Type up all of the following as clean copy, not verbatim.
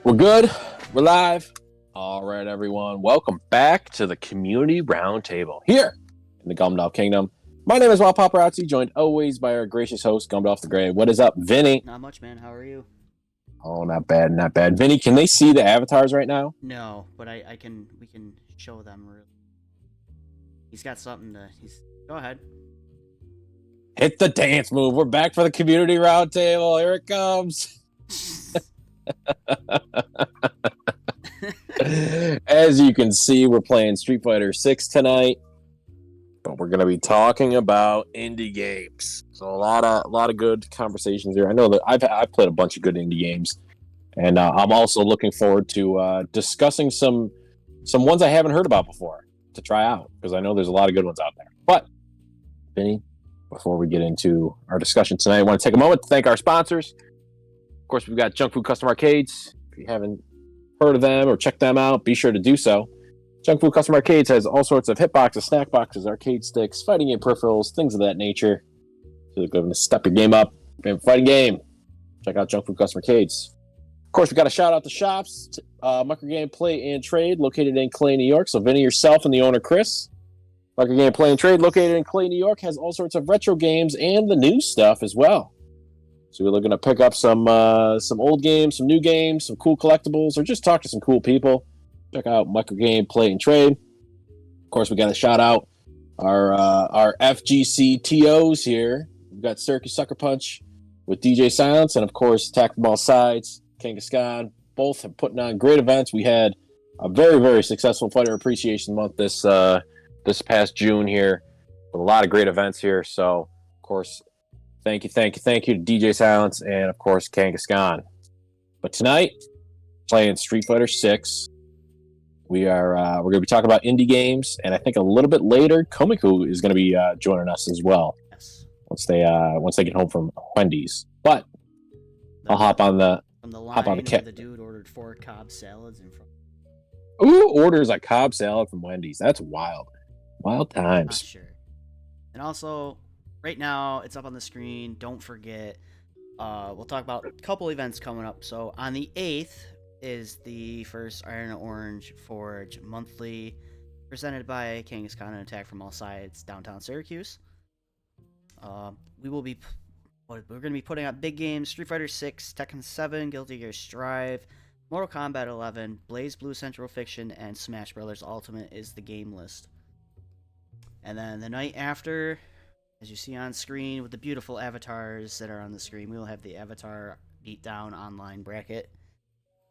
We're good. We're live. All right, everyone. Welcome back to the Community Roundtable here in the Gumdolph Kingdom. My name is Juan Paparazzi, joined always by our gracious host, Gumdolph the Gray. What is up, Vinny? Not much, man. How are you? Oh, not bad, not bad. Vinny, can they see the avatars right now? No, but we can show them. He's got something to. Go ahead. Hit the dance move. We're back for the Community Roundtable. Here it comes. As you can see, we're playing Street Fighter 6 tonight, but we're going to be talking about indie games. So a lot of good conversations here. I know that I've played a bunch of good indie games, and I'm also looking forward to discussing some ones I haven't heard about before to try out, because I know there's a lot of good ones out there. But Vinny, before we get into our discussion tonight, I want to take a moment to thank our sponsors. Of course, we've got Junk Food Custom Arcades. If you haven't heard of them or checked them out, be sure to do so. Junk Food Custom Arcades has all sorts of hitboxes, snack boxes, arcade sticks, fighting game peripherals, things of that nature. So you're going to step your game up, fighting game. Check out Junk Food Custom Arcades. Of course, we got to shout out the shops, Micro Game Play and Trade, located in Clay, New York. So Vinny, yourself, and the owner, Chris. Micro Game Play and Trade, located in Clay, New York, has all sorts of retro games and the new stuff as well. So we're looking to pick up some old games, some new games, some cool collectibles, or just talk to some cool people. Check out Micro Game Play and Trade. Of course, we got to shout out our FGC TOs here. We've got Circus Sucker Punch with DJ Silence, and of course, Attack from All Sides, Kangaskhan. Both have putting on great events. We had a very, very successful Fighter Appreciation Month this past June here, with a lot of great events here. So, of course, thank you to DJ Silence and, of course, Kangaskhan. But tonight, playing Street Fighter 6. We're going to be talking about indie games, and I think a little bit later, Komiku is going to be joining us as well. Yes. Once they get home from Wendy's. But I'll hop on the kit. The dude ordered 4 Cobb salads in front. Who orders a Cobb salad from Wendy's? That's wild. Wild times. Not sure. And also, right now, it's up on the screen. Don't forget, we'll talk about a couple events coming up. So on the 8th is the first Iron and Orange Forge monthly, presented by Kangaskhan and Attack from All Sides, downtown Syracuse. We're going to be putting out big games: Street Fighter 6, Tekken 7, Guilty Gear Strive, Mortal Kombat 11, Blaze Blue Central Fiction, and Smash Brothers Ultimate is the game list. And then the night after, as you see on screen with the beautiful avatars that are on the screen, we will have the Avatar Beatdown online bracket.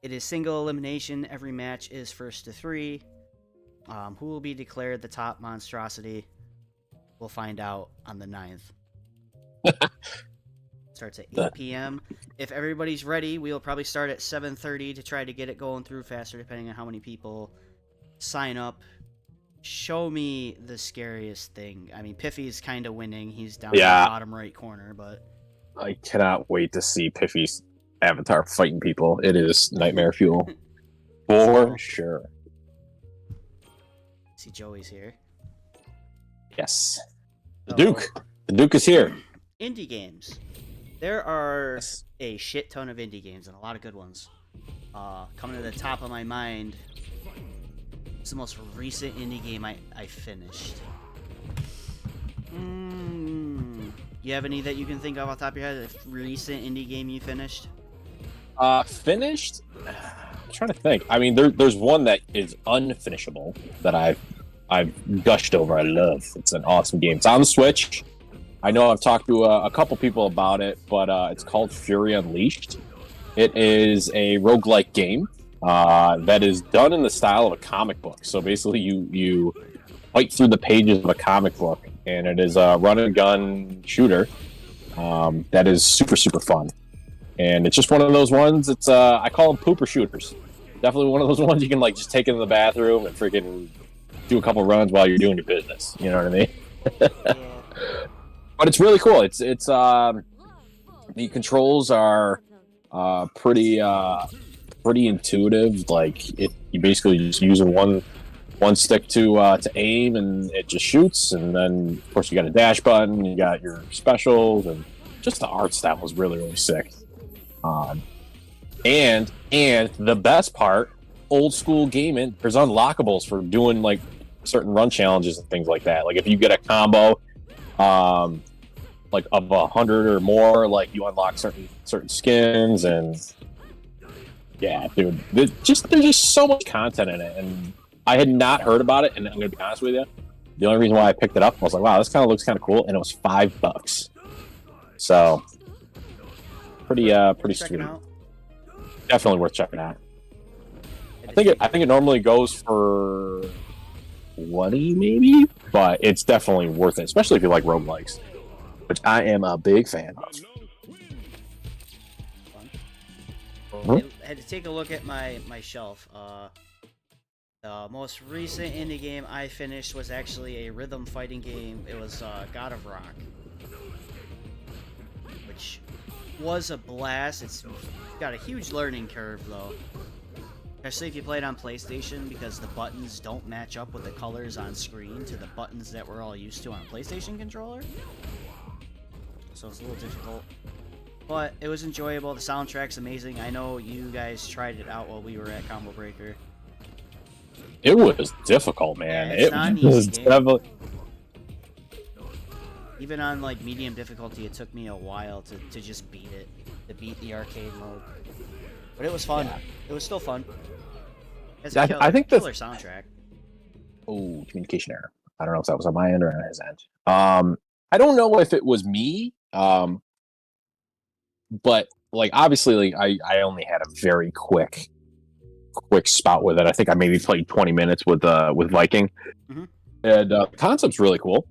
It is single elimination. Every match is first to 3. Who will be declared the top monstrosity? We'll find out on the 9th. Starts at 8 p.m. If everybody's ready, we'll probably start at 7:30 to try to get it going through faster, depending on how many people sign up. Show me the scariest thing. I mean, Piffy's kind of winning. He's down in the bottom right corner, but I cannot wait to see Piffy's avatar fighting people. It is nightmare fuel. For sure. See, Joey's here. Yes. The Duke is here. Indie games. There are a shit ton of indie games and a lot of good ones. Coming to the top of my mind, it's the most recent indie game I finished. You have any that you can think of off the top of your head? A recent indie game you finished? Finished? I'm trying to think. I mean, there's one that is unfinishable that I've gushed over. I love. It's an awesome game. It's on the Switch. I know I've talked to a couple people about it, but it's called Fury Unleashed. It is a roguelike game that is done in the style of a comic book. So basically, you fight through the pages of a comic book, and it is a run-and-gun shooter that is super, super fun. And it's just one of those ones. It's I call them pooper shooters. Definitely one of those ones you can just take into the bathroom and freaking do a couple runs while you're doing your business. You know what I mean? Yeah. But it's really cool. It's the controls are pretty intuitive. You basically just using one stick to aim, and it just shoots. And then of course you got a dash button. You got your specials, and just the art style was really, really sick. And the best part, old school gaming, there's unlockables for doing like certain run challenges and things like that. Like if you get a combo, like of 100 or more, like you unlock certain skins, and yeah, dude, there's just so much content in it, and I had not heard about it. And I'm gonna be honest with you, the only reason why I picked it up, I was like, wow, this kind of looks kind of cool, and it was $5. So pretty Check it sweet. out. Definitely worth checking out. I think it normally goes for 20 maybe, but it's definitely worth it, especially if you like roguelikes, which I am a big fan of. I had to take a look at my shelf. The most recent indie game I finished was actually a rhythm fighting game. It was God of Rock, which was a blast. It's got a huge learning curve though, especially if you play it on PlayStation, because the buttons don't match up with the colors on screen to the buttons that we're all used to on a PlayStation controller. So it's a little difficult, but it was enjoyable. The soundtrack's amazing. I know you guys tried it out while we were at Combo Breaker. It was difficult, man. Yeah, it's not an was easy game. definitely. Even on like medium difficulty, it took me a while to just beat it, to beat the arcade mode. But it was fun. Yeah. It was still fun. It's I a think killer soundtrack. Oh, communication error. I don't know if that was on my end or on his end. I don't know if it was me. But like obviously, like I only had a very quick spout with it. I think I maybe played 20 minutes with Viking, Mhm. and the concept's really cool.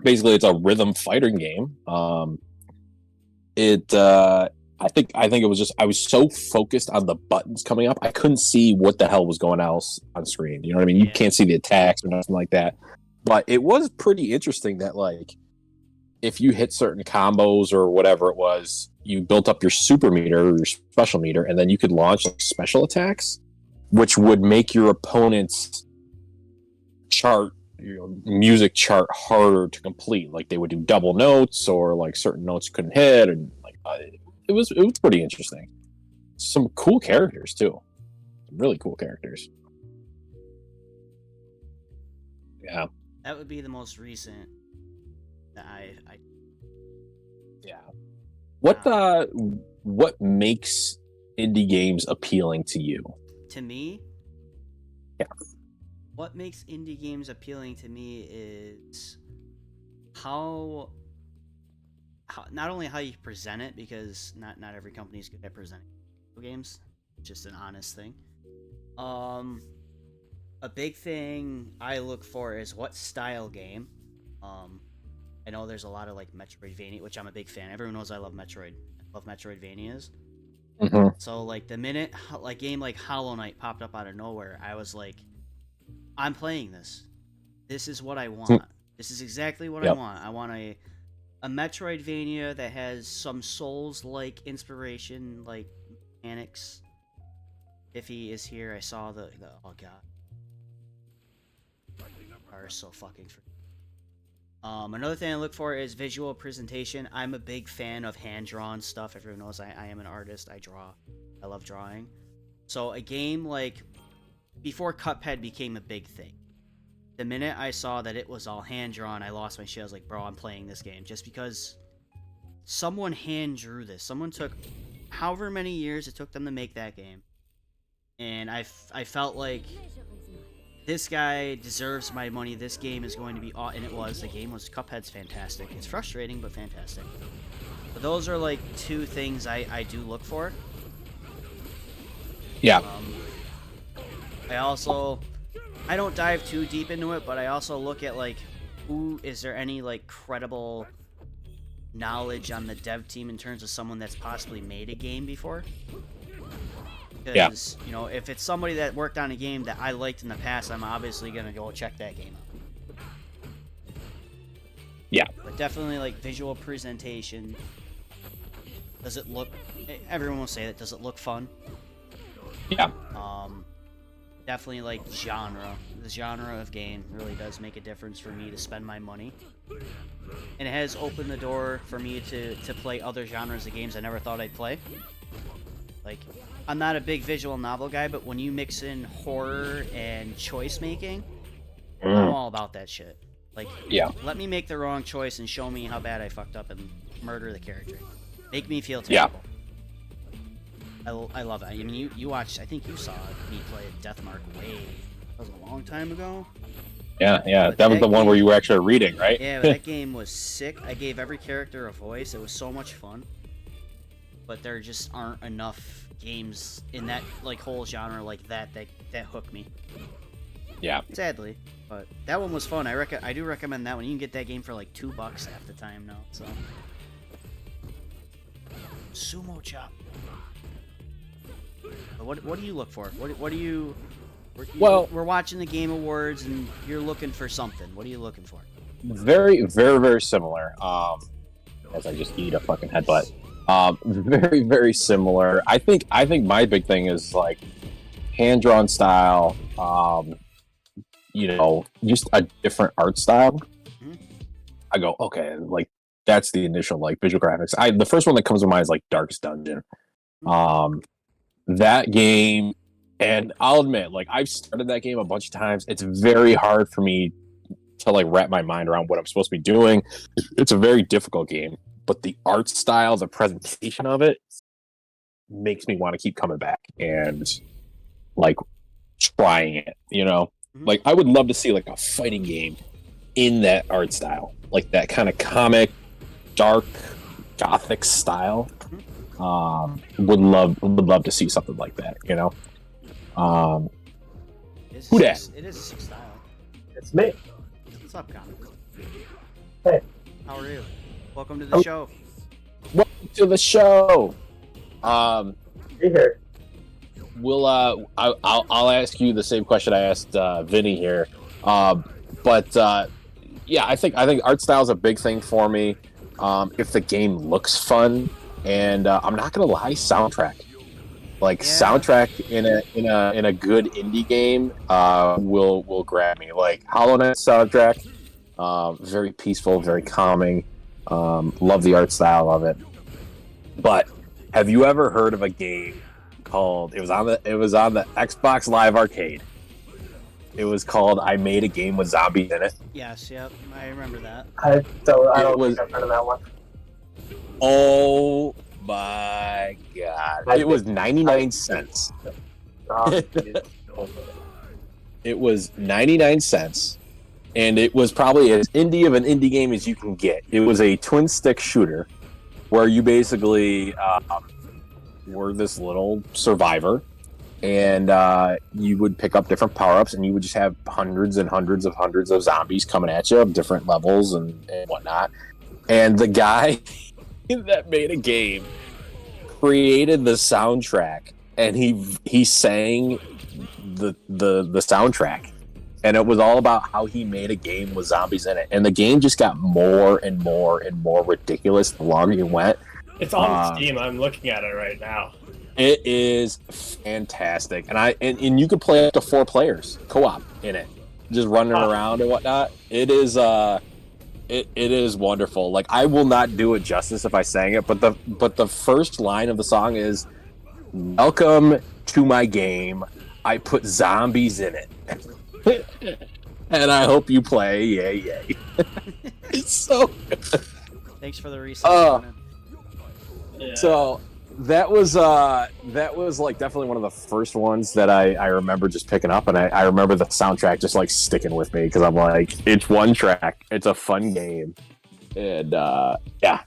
Basically, it's a rhythm fighting game. I think it was just I was so focused on the buttons coming up, I couldn't see what the hell was going else on screen. You know what I mean? You Yeah. can't see the attacks or nothing like that. But it was pretty interesting that like if you hit certain combos or whatever it was, you built up your super meter or your special meter, and then you could launch like special attacks, which would make your opponent's chart, music chart harder to complete. Like they would do double notes, or like certain notes you couldn't hit, and like it was pretty interesting. Some cool characters too, really cool characters. Yeah, That would be the most recent that I yeah. What makes indie games appealing to you? to me. Yeah. What makes indie games appealing to me is how not only how you present it, because not every company is good at presenting video games. It's just an honest thing. A big thing I look for is what style game. I know there's a lot of like Metroidvania, which I'm a big fan. Everyone knows I love Metroid. I love Metroidvanias. Mm-hmm. So like the minute like game like Hollow Knight popped up out of nowhere, I was like, I'm playing this. This is what I want. This is exactly what I want. I want a Metroidvania that has some Souls-like inspiration, like mechanics. If he is here, I saw the oh god. Are so fucking free. Another thing I look for is visual presentation. I'm a big fan of hand-drawn stuff. Everyone knows I am an artist. I draw. I love drawing. So a game like before Cuphead became a big thing, the minute I saw that it was all hand-drawn, I lost my shit. I was like, bro, I'm playing this game. Just because someone hand-drew this. Someone took however many years it took them to make that game. And I felt like this guy deserves my money. This game is going to be and it was. The game was. Cuphead's fantastic. It's frustrating, but fantastic. But those are like two things I do look for. Yeah. I don't dive too deep into it, but I also look at like, is there any like credible knowledge on the dev team in terms of someone that's possibly made a game before? Because, you know, if it's somebody that worked on a game that I liked in the past, I'm obviously going to go check that game out. Yeah. But definitely, like, visual presentation. Does it look... Everyone will say that. Does it look fun? Yeah. Definitely, like, genre. The genre of game really does make a difference for me to spend my money. And it has opened the door for me to play other genres of games I never thought I'd play. Like, I'm not a big visual novel guy, but when you mix in horror and choice making, I'm all about that shit. Like, Yeah. let me make the wrong choice and show me how bad I fucked up and murder the character. Make me feel Yeah. terrible. I love that. I mean, you watched, I think you saw me play Deathmark that was a long time ago. Yeah. But That was that the one where game- you were actually reading, right? Yeah, but that game was sick. I gave every character a voice. It was so much fun. But there just aren't enough games in that like whole genre like that hook me. Yeah. Sadly, but that one was fun. I do recommend that one. You can get that game for like $2 half the time now. So Sumo Chop. But what do you look for? What do you? Well- we're watching the Game Awards and you're looking for something. What are you looking for? Very, very, very similar. As I just eat a fucking headbutt. Very, very similar. I think my big thing is like hand drawn style. Just a different art style. Mhm. I go, okay, like that's the initial like visual graphics. The first one that comes to mind is like Darkest Dungeon. That game, and I'll admit, like I've started that game a bunch of times. It's very hard for me to like wrap my mind around what I'm supposed to be doing. It's a very difficult game, but the art style, the presentation of it makes me want to keep coming back and like trying it, Mhm. Like I would love to see like a fighting game in that art style, like that kind of comic, dark, gothic style. Would love to see something like that, It's Who dat? It is a sick style. It's me. What's up, Comic? Hey. How are you? Welcome to the show. Welcome to the show. Be here. I'll ask you the same question I asked Vinny here. Yeah, I think art style is a big thing for me. If the game looks fun, and I'm not gonna lie, soundtrack, like Yeah. soundtrack in a good indie game, will grab me. Like Hollow Knight soundtrack, very peaceful, very calming. Love the art style of it. But have you ever heard of a game called? It was on the Xbox Live Arcade. It was called I Made a Game with Zombies in It. Yes, yep, I remember that. I don't was- think I've heard of that one. Oh my god! It was 99 cents. Oh, It was 99 cents, and it was probably as indie of an indie game as you can get. It was a twin stick shooter where you basically were this little survivor, and you would pick up different power-ups, and you would just have hundreds and hundreds of zombies coming at you of different levels and whatnot. And the guy that made a game created the soundtrack, and he sang the soundtrack, and it was all about how he made a game with zombies in it, and the game just got more and more and more ridiculous the longer you went. It's on Steam. I'm looking at it right now. It is fantastic, and you could play up to 4 players co-op in it, just running around and whatnot. It is it is wonderful. Like I will not do it justice if I sang it, but the first line of the song is, "Welcome to my game. I put zombies in it, and I hope you play. Yay!" It's so good. Thanks for the research. Oh. Conan. Yeah. So that was like definitely one of the first ones that I remember just picking up, and I remember the soundtrack just like sticking with me because I'm like, it's one track, it's a fun game, and yeah.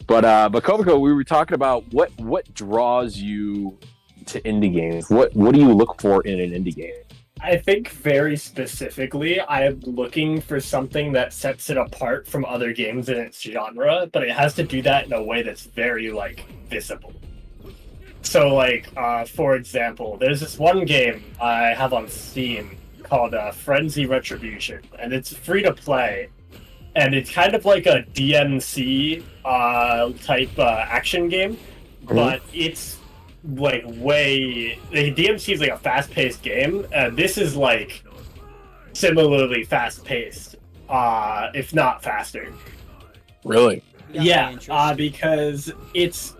But Komiko, we were talking about what draws you to indie games. What do you look for in an indie game? I think very specifically, I am looking for something that sets it apart from other games in its genre, but it has to do that in a way that's very, like, visible. So, like, for example, there's this one game I have on Steam called Frenzy Retribution, and it's free to play, and it's kind of like a DMC type action game, but it's like DMC is like a fast-paced game, and this is like similarly fast-paced, if not faster. Really? You got me Yeah, interested. because it's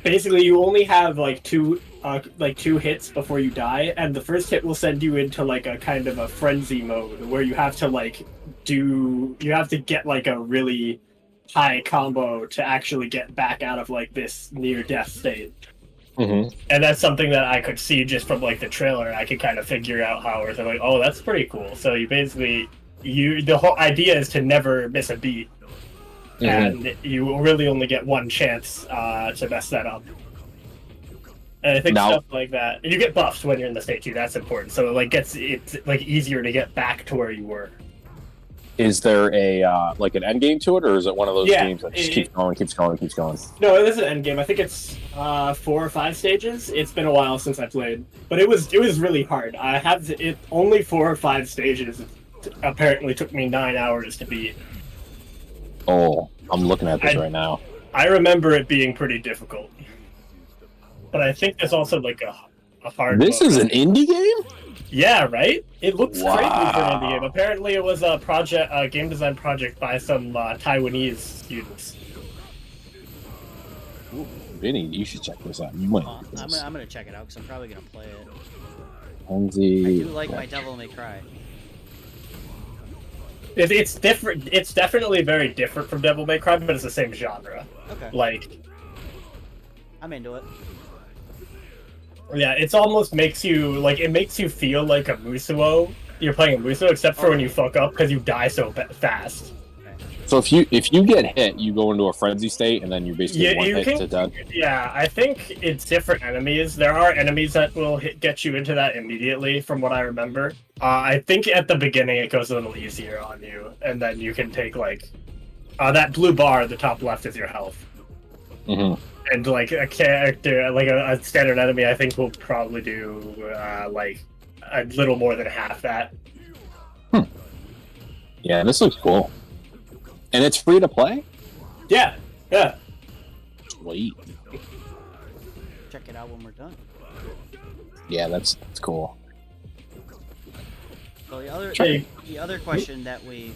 basically you only have like two hits before you die, and the first hit will send you into like a kind of a frenzy mode where you have to get like a really high combo to actually get back out of like this near death state. Mm-hmm. And that's something that I could see just from like the trailer. I could kind of figure out how it's like, oh, that's pretty cool. So you basically the whole idea is to never miss a beat, and you really only get one chance to mess that up. And I think stuff like that. And you get buffs when you're in the state too. That's important. So it it's like easier to get back to where you were. Is there a like an end game to it, or is it one of those games that just keeps going? No, it is an end game. I think it's 4 or 5 stages. It's been a while since I played, but it was really hard. I have it only 4 or 5 stages. It apparently took me 9 hours to beat. Oh, I'm looking at this right now. I remember it being pretty difficult, but I think there's also like a hard. This is an indie game? Yeah, right? It looks crazy for an indie game. Apparently it was a game design project by some Taiwanese students. Ooh, Vinny, you should check this out. You might. I'm gonna check it out because I'm probably gonna play it. Honzi. I do like my Devil May Cry. It's different. It's definitely very different from Devil May Cry, but it's the same genre. Okay. Like, I'm into it. yeah, it's almost makes you feel like a Musuo. You're playing a Musuo, except for when you fuck up because you die so fast. So if you get hit, you go into a frenzy state, and then you're basically one hit to death. Yeah, I think it's different enemies. There are enemies that will get you into that immediately, from what I remember. I think at the beginning it goes a little easier on you, and then you can take like that blue bar at the top left is your health. Mm-hmm. And like a character, like a standard enemy, I think will probably do like a little more than half that. Yeah, this looks cool. And it's free to play? Yeah. Sweet. Check it out when we're done. Yeah, that's cool. So the other question that we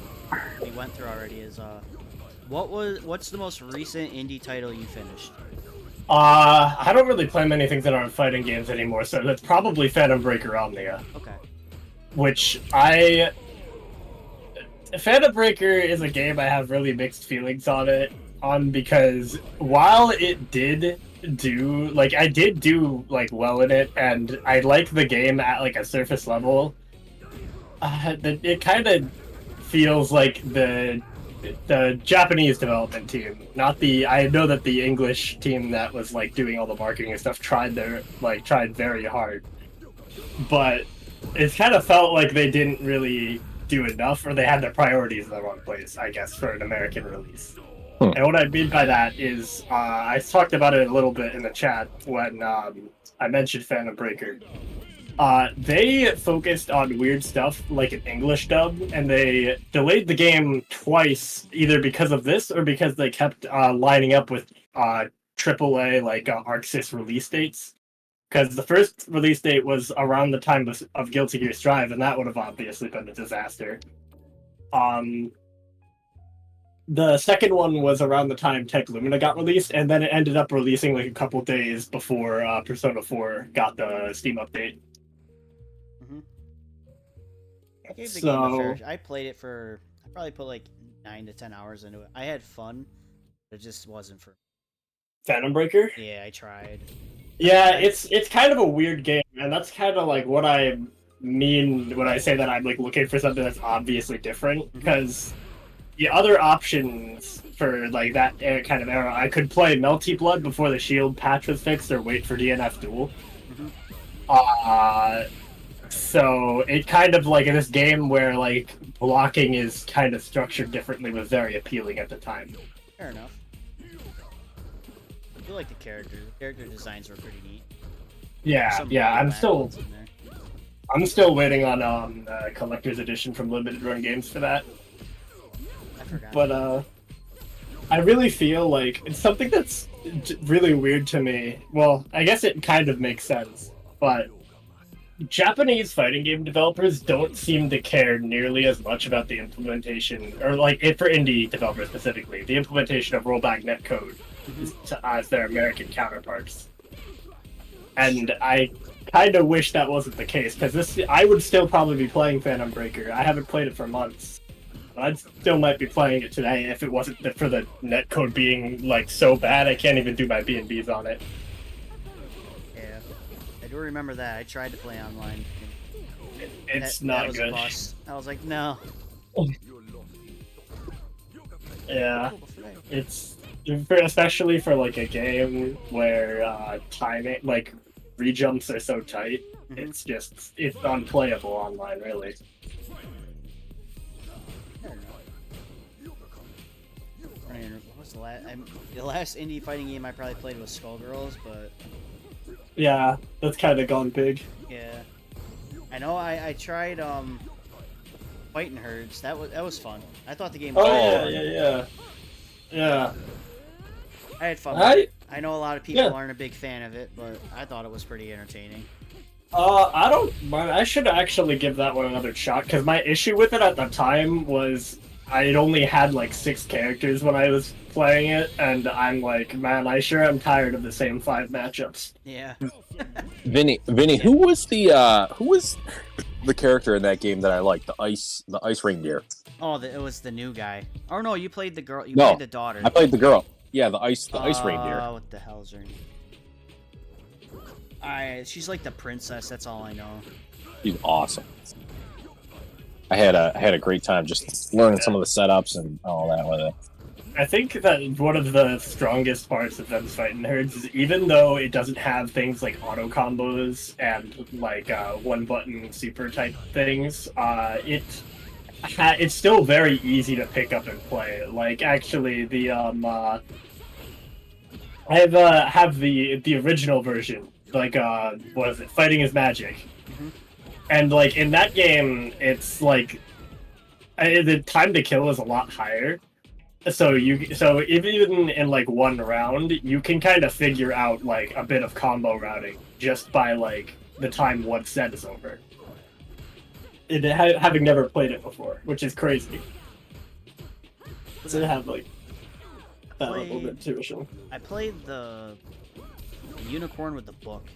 went through already is what's the most recent indie title you finished? I don't really play many things that aren't fighting games anymore, so that's probably Phantom Breaker Omnia. Okay. Which Phantom Breaker is a game I have really mixed feelings on because while it did do I did do well in it, and I like the game at like a surface level, it kind of feels like the Japanese development team, not the. I know that the English team that was doing all the marketing and stuff tried very hard, but it kind of felt like they didn't really do enough, or they had their priorities in the wrong place, I guess, for an American release. And what I mean by that is, I talked about it a little bit in the chat when I mentioned Phantom Breaker. They focused on weird stuff like an English dub, and they delayed the game twice, either because of this or because they kept lining up with AAA ArcSys release dates. Because the first release date was around the time of Guilty Gear Strive, and that would have obviously been a disaster. The second one was around the time Tech Lumina got released, and then it ended up releasing a couple days before Persona 4 got the Steam update. I gave the game a fair. I played it for. I probably put 9 to 10 hours into it. I had fun, but it just wasn't for. Phantom Breaker? Yeah, I tried. Yeah, it's kind of a weird game, and that's kind of what I mean when I say that I'm looking for something that's obviously different. Because the other options for that kind of era, I could play Melty Blood before the Shield patch was fixed, or wait for DNF Duel. So it kind of this game where blocking is kind of structured differently was very appealing at the time. Fair enough. I do like the characters. The character designs were pretty neat. Yeah. I'm still waiting on collector's edition from Limited Run Games for that. I forgot. But I really feel it's something that's really weird to me. Well, I guess it kind of makes sense, but Japanese fighting game developers don't seem to care nearly as much about the implementation, or for indie developers specifically, the implementation of rollback netcode as their American counterparts. And I kind of wish that wasn't the case, because I would still probably be playing Phantom Breaker. I haven't played it for months. But I still might be playing it today if it wasn't for the netcode being like so bad I can't even do my B&Bs on it. Yeah, I do remember that. I tried to play online. It's that not was good. A bust. I was like, no. Yeah, it's especially for like a game where timing, like rejumps are so tight. Mhm. It's unplayable online, really. I don't know. What was the last indie fighting game I probably played was Skullgirls, but Yeah, that's kind of gone big. yeah, I know I tried Fighting Herds. That was fun. I thought the game was Yeah. I had fun with it. I know a lot of people aren't a big fan of it, but I thought it was pretty entertaining. I don't mind. I should actually give that one another shot, because my issue with it at the time was I had only had like 6 characters when I was playing it, and I'm like, man, I sure am tired of the same 5 matchups. Yeah. Vinny, who was the character in that game that I liked? The ice reindeer. Oh, it was the new guy. Oh no, you played the girl. You No, played the daughter. I played the girl. Yeah, the ice reindeer. What the hell's her name? She's like the princess. That's all I know. She's awesome. I had a great time just learning some of the setups and all that with it. I think that one of the strongest parts of Them's Fighting Herds is, even though it doesn't have things like auto combos and like one button super type things, it's still very easy to pick up and play. Like, actually, the I have the original version. Like, what is it? Fighting is Magic. Mhm. And like in that game, it's like the time to kill is a lot higher. So even in like one round, you can kind of figure out like a bit of combo routing just by like the time one set is over. Having never played it before, which is crazy. To have like that level of intuition. I played the unicorn with the book.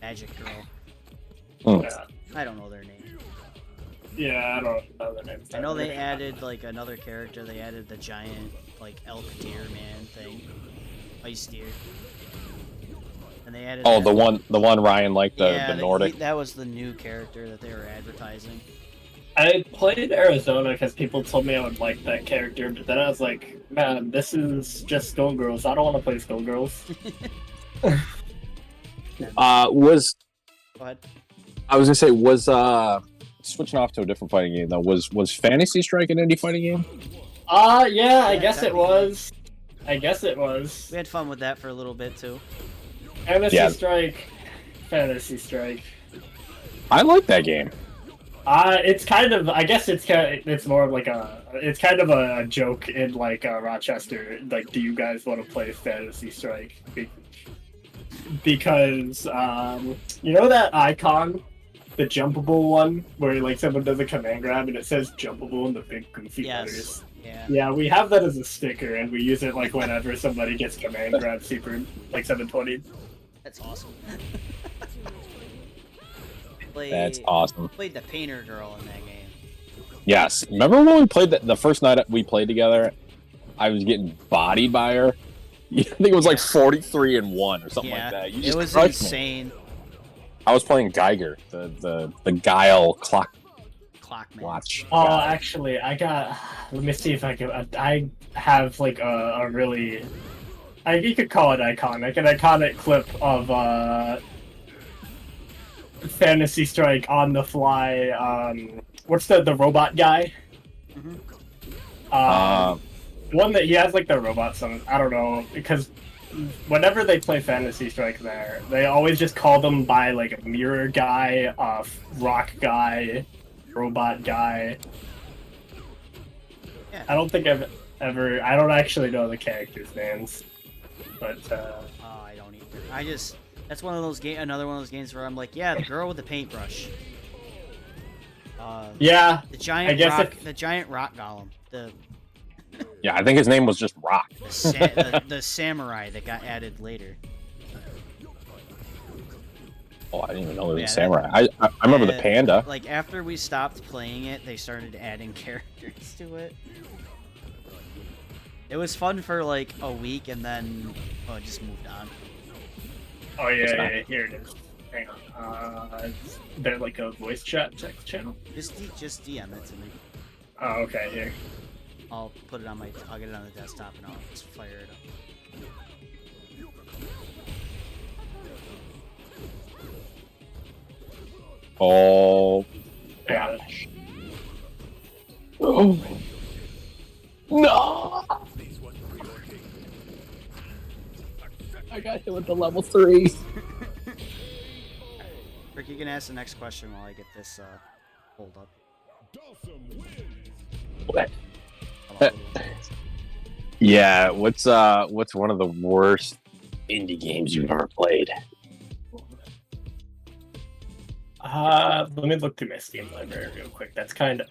Magic Girl. Yeah. I don't know their name. Yeah, I don't know the name. I know they added like another character. They added the giant like elk deer man thing, ice deer. And they added. Oh, that- the one Ryan liked, yeah, the Nordic. that was the new character that they were advertising. I played Arizona because people told me I would like that character, but then I was like, man, this is just Skullgirls. I don't want to play Skullgirls. Was Go ahead. I was gonna say switching off to a different fighting game though. Was Fantasy Strike an indie fighting game? Yeah, I guess it was. I guess it was. We had fun with that for a little bit too. Fantasy Strike. I like that game. It's kind of. I guess it's more of like it's kind of a joke in like Rochester. Like, do you guys want to play Fantasy Strike? Because you know that icon, the jumpable one, where like someone does a command grab and it says jumpable in the big goofy letters. Yeah. Yeah, we have that as a sticker, and we use it like whenever somebody gets command grab super like 720. That's awesome. That's awesome. Played the painter girl in that game. Yes. Remember when we played the first night we played together? I was getting bodied by her. I think it was like 43-1 or something like that. You It just was crushed me. insane. I was playing Geiger, the Guile clock Clockman. watch. Oh, guy. actually, I got. Let me see if I can. I have like a really. You could call it iconic, an iconic clip of Fantasy Strike on the fly. What's the robot guy? Mhm. One that he has like the robot son. I don't know, because whenever they play Fantasy Strike there, they always just call them by like a mirror guy, rock guy, robot guy. Yeah. I don't think I've ever. I don't actually know the characters' names, but Oh, I don't either. That's one of those another one of those games where I'm like, yeah, the girl with the paintbrush. yeah, The giant I guess rock, the giant rock golem. Yeah, I think his name was just Rock. The samurai that got added later. Oh, I didn't even know it was Yeah, Samurai. I remember the panda. Like after we stopped playing it, they started adding characters to it. It was fun for like a week, and then it just moved on. Oh yeah, here it is. Hang on. Is there like a voice chat text channel? Just DM it to me. Oh, okay, here. I'll put it on my. I'll get it on the desktop, and I'll just fire it up. Oh, Yeah. oh. No! I got hit with the level 3. Rick, you can ask the next question while I get this pulled up. Yeah, what's one of the worst indie games you've ever played? Let me look through my Steam library real quick. That's kind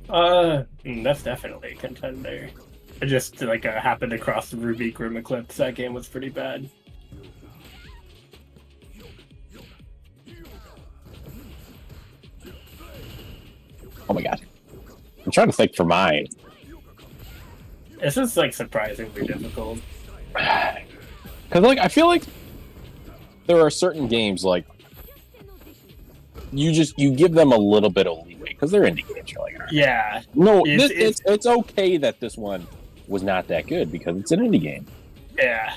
of, that's definitely a contender. I just like happened across the Ruby Grim Eclipse. That game was pretty bad. Oh my god, I'm trying to think for mine. This is like surprisingly difficult. Because like I feel like there are certain games like you give them a little bit of leeway because they're indie games. You're like, all right. Yeah. No, it's okay that this one was not that good because it's an indie game. Yeah,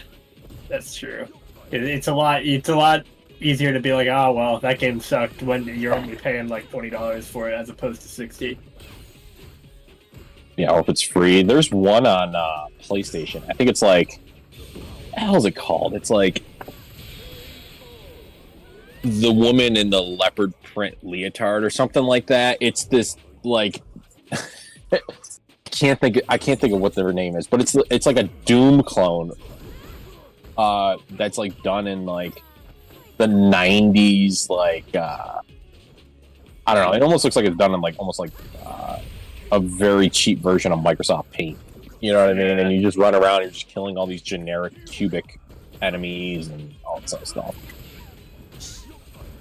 that's true. It's a lot easier to be like, oh well, that game sucked when you're only paying like $20 for it as opposed to $60. Yeah, or if it's free. There's one on PlayStation. I think it's like, what the hell is it called? It's like the woman in the leopard print leotard or something like that. It's this like I can't think of what their name is, but it's like a Doom clone. That's like done in like the 90s, like I don't know. It almost looks like it's done in like almost like a very cheap version of Microsoft Paint. You know what I mean? And you just run around and you're just killing all these generic cubic enemies and all that sort of stuff.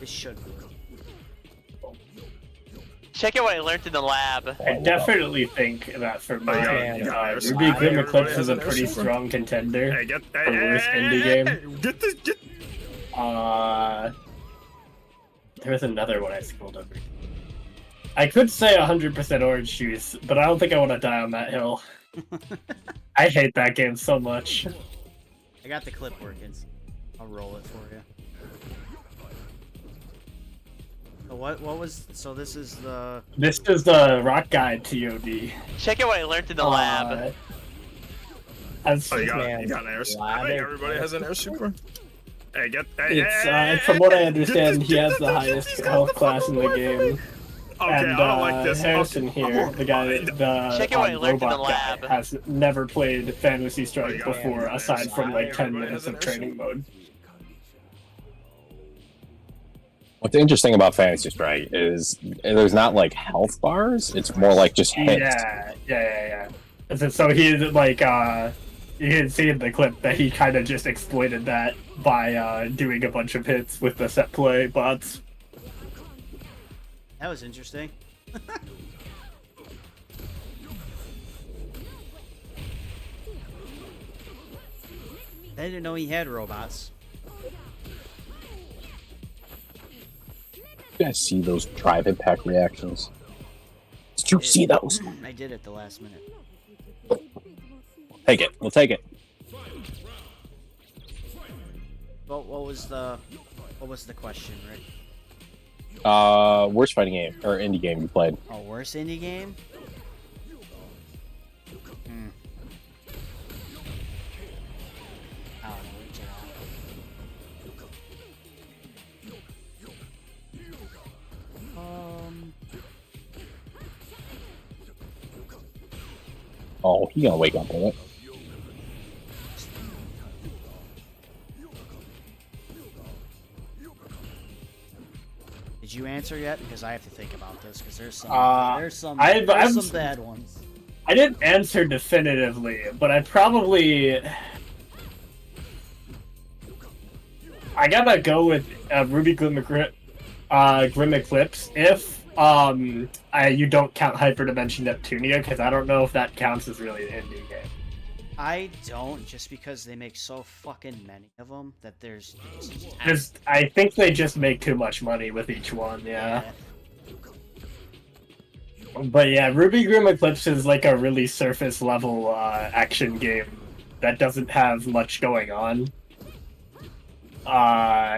This should work. Check out what I learned in the lab. I definitely think that for my Ruby Grim Eclipse is a pretty strong contender for worst indie game. Get this. There's another one I scrolled over. I could say 100% Orange Juice, but I don't think I want to die on that hill. I hate that game so much. I got the clip working. I'll roll it for you. So what was this is the Rock Guide TOD. Check out what I learned in the lab. You got an air super. I think everybody has an air super. Hey, It's from what I understand, he has the highest health class in the game. Okay, And I don't like this. Harrison here, the guy, Check out what I learned in the robot guy, lab. has never played Fantasy Strike got before, it. aside from like 10 Everybody minutes has an of air training mode. What's interesting about Fantasy Strike is there's not like health bars. It's more like just hits. Yeah. So he like you can see in the clip that he kind of just exploited that by doing a bunch of hits with the set play bots. that was interesting. I didn't know he had robots. You guys see those drive impact reactions? Did you see those? I did at the last minute. Take it. We'll take it. What was the question, Rick? Worst fighting game or indie game you played? Oh, worst indie game? I don't know. It's a lot. Oh, he gonna wake up with it. Did you answer yet? Because I have to think about this. Because there's some I've- some bad ones. I didn't answer definitively, but I gotta go with Ruby Grim Eclipse if you don't count Hyperdimension Neptunia, because I don't know if that counts as really an indie game. I don't, just because they make so fucking many of them that there's. I think they just make too much money with each one. Yeah. But yeah, Ruby Grim Eclipse is like a really surface level action game that doesn't have much going on.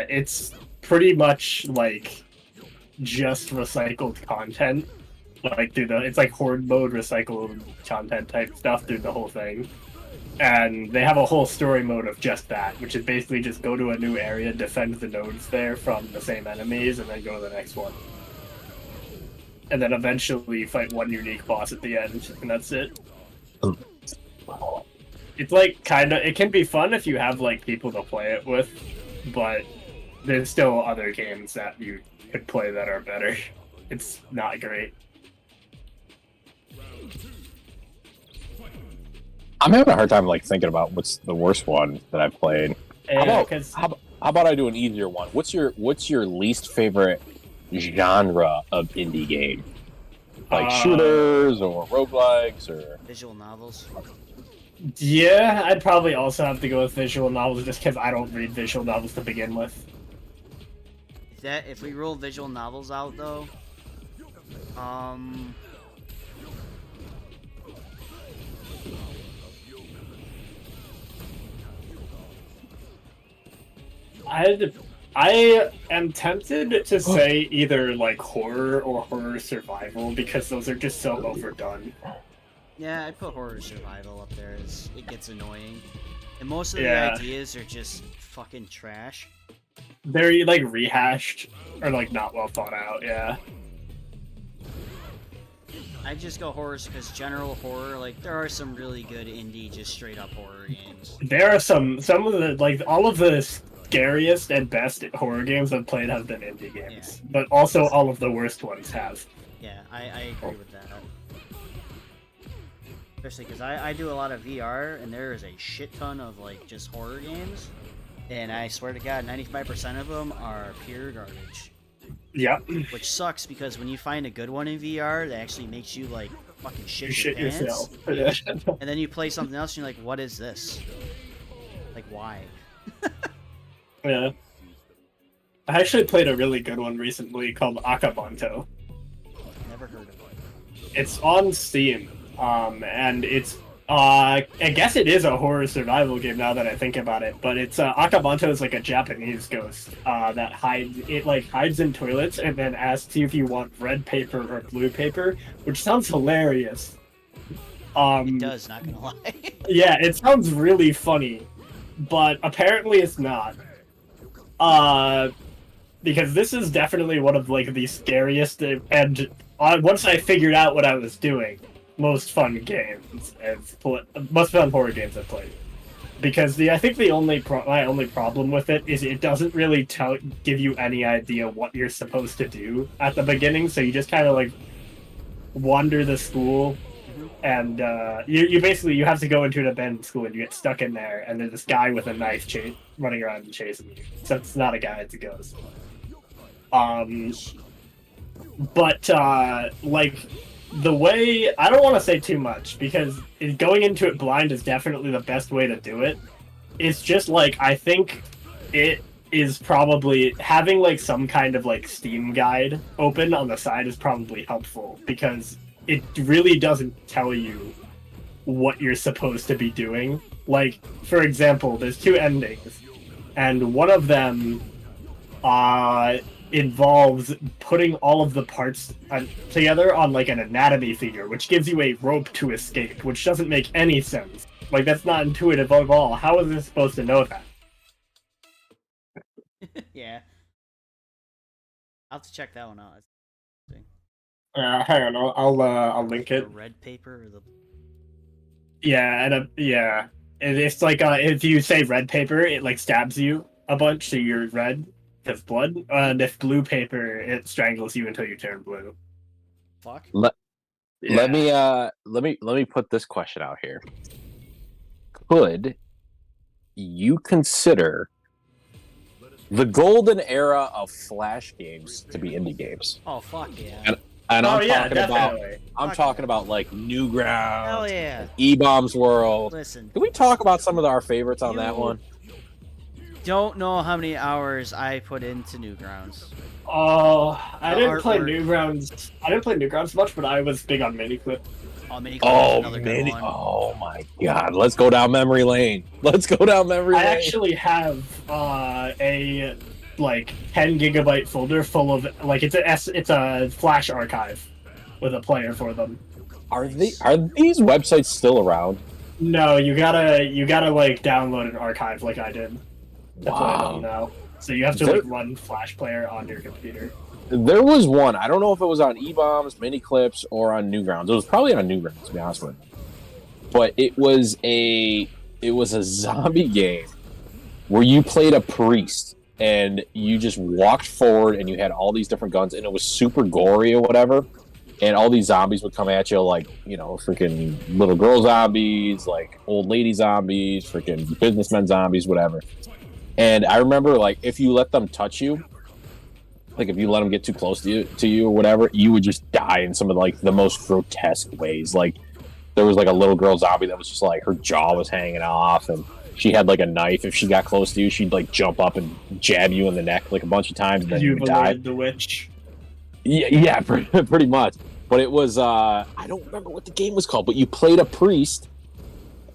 It's pretty much like just recycled content, like it's like horde mode recycled content type stuff through the whole thing. And they have a whole story mode of just that, which is basically just go to a new area, defend the nodes there from the same enemies, and then go to the next one. And then eventually fight one unique boss at the end, and that's it. It's like it can be fun if you have like people to play it with, but there's still other games that you could play that are better. It's not great. I'm having a hard time like thinking about what's the worst one that I've played. How about I do an easier one? What's your least favorite genre of indie game? Like shooters or roguelikes or visual novels? Yeah, I'd probably also have to go with visual novels just because I don't read visual novels to begin with. If we rule visual novels out though, I am tempted to say either like horror or horror survival because those are just so overdone. Yeah, I'd put horror survival up there as it gets annoying. And most of the ideas are just fucking trash. They're like rehashed or like not well thought out, yeah. I just go horrors because general horror, like there are some really good indie, just straight up horror games. There are some of the like all of the scariest and best horror games I've played have been indie games, but also all of the worst ones have. Yeah, I agree with that. Especially because I do a lot of VR, and there is a shit ton of like just horror games, and I swear to God, 95% of them are pure garbage. Yeah. Which sucks because when you find a good one in VR, that actually makes you like fucking shit your pants. Yourself. And then you play something else, and you're like, "What is this? Like, why?" Yeah. I actually played a really good one recently called Akabanto. Never heard of it. It's on Steam, and it's I guess it is a horror survival game now that I think about it, but it's Akabanto is like a Japanese ghost that hides in toilets and then asks you if you want red paper or blue paper, which sounds hilarious. It does, not gonna lie. Yeah, it sounds really funny, but apparently it's not. Because this is definitely one of like the scariest and once I figured out what I was doing, most fun horror games I've played. Because I think my only problem with it is it doesn't really give you any idea what you're supposed to do at the beginning, so you just kind of like wander the school, and you basically have to go into an abandoned school and you get stuck in there, and there's this guy with a knife running around and chasing you. So it's not a guy, it's a ghost. But like the way, I don't want to say too much because going into it blind is definitely the best way to do it. It's just like I think it is probably having like some kind of like Steam guide open on the side is probably helpful because it really doesn't tell you what you're supposed to be doing. Like, for example, there's two endings, and one of them involves putting all of the parts together on like an anatomy figure, which gives you a rope to escape, which doesn't make any sense. Like, that's not intuitive at all. How is this supposed to know that? Yeah. I'll have to check that one out. Hang on, I'll link it. The red paper or the... Yeah, and it's like if you say red paper, it like stabs you a bunch, so you're red because blood. And if blue paper, it strangles you until you turn blue. Fuck. Let me put this question out here. Could you consider the golden era of Flash games to be indie games? Oh fuck yeah! And I'm talking about like Newgrounds, Hell yeah! E-Bombs World. Listen, Can we talk about some of our favorites on that one? Don't know how many hours I put into Newgrounds. Oh, I The didn't play artwork. Newgrounds. I didn't play Newgrounds much, but I was big on Miniclip. Oh, Miniclip is Oh, another good many! one. Oh my God! Let's go down memory lane. Let's go down memory I lane. actually have a like 10 gigabyte folder full of like it's a Flash archive with a player for them. Are these websites still around? No, you gotta like download an archive like I did to play them now. So you have to like run Flash Player on your computer. There was one. I don't know if it was on E-Bombs, Miniclips, or on Newgrounds. It was probably on Newgrounds, to be honest with you. But it was a zombie game where you played a priest and you just walked forward and you had all these different guns and it was super gory or whatever. And all these zombies would come at you like, you know, freaking little girl zombies, like old lady zombies, freaking businessmen zombies, whatever. And I remember, like, if you let them touch you, like if you let them get too close to you or whatever, you would just die in some of like the most grotesque ways. Like there was like a little girl zombie that was just like her jaw was hanging off and she had like a knife. If she got close to you, she'd like jump up and jab you in the neck like a bunch of times and then you would die. The witch. Yeah, pretty much. But it was I don't remember what the game was called, but you played a priest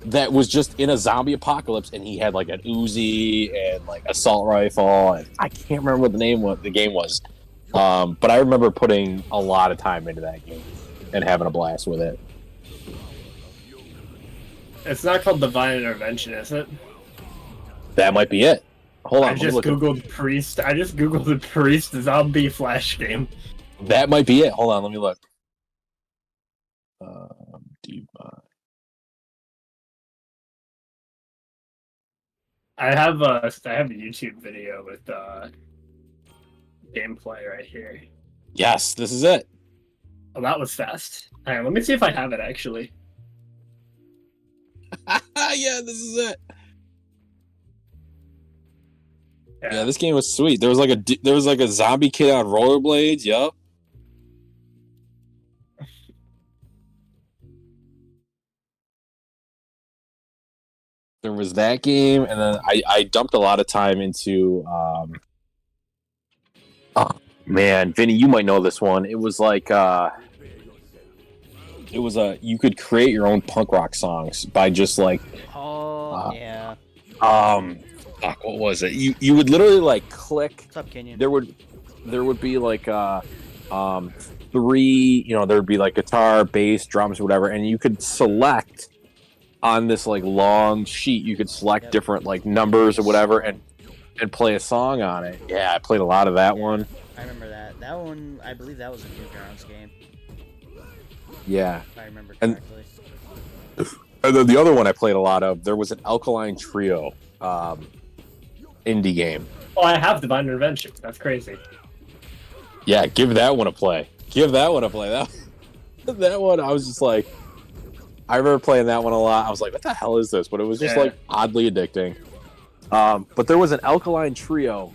that was just in a zombie apocalypse, and he had like an Uzi and like assault rifle, and I can't remember what the game was. But I remember putting a lot of time into that game and having a blast with it. It's not called Divine Intervention, is it? That might be it. Hold on, I just googled priest. I just googled the priest zombie Flash game. That might be it. Hold on, let me look. I have a YouTube video with gameplay right here. Yes, this is it. Oh, that was fast. Hang on, let me see if I have it actually. Yeah, this is it. Yeah, this game was sweet. There was like a zombie kid on rollerblades. Yup. There was that game, and then I dumped a lot of time into. Oh man, Vinny, you might know this one. It was like you could create your own punk rock songs by just like. Oh yeah. Fuck, what was it? You would literally like click. What's up, Kenyon? There would be like three. You know, there would be like guitar, bass, drums, or whatever, and you could select. On this like long sheet, you could select different like numbers or whatever, and play a song on it. Yeah, I played a lot of that one. I remember that. That one, I believe that was a Newgrounds game. Yeah, If I remember correctly. And then the other one I played a lot of. There was an Alkaline Trio indie game. Oh, I have Divine Intervention. That's crazy. Yeah, give that one a play. That one, I was just like. I remember playing that one a lot. I was like, what the hell is this? But it was just like oddly addicting. But there was an Alkaline Trio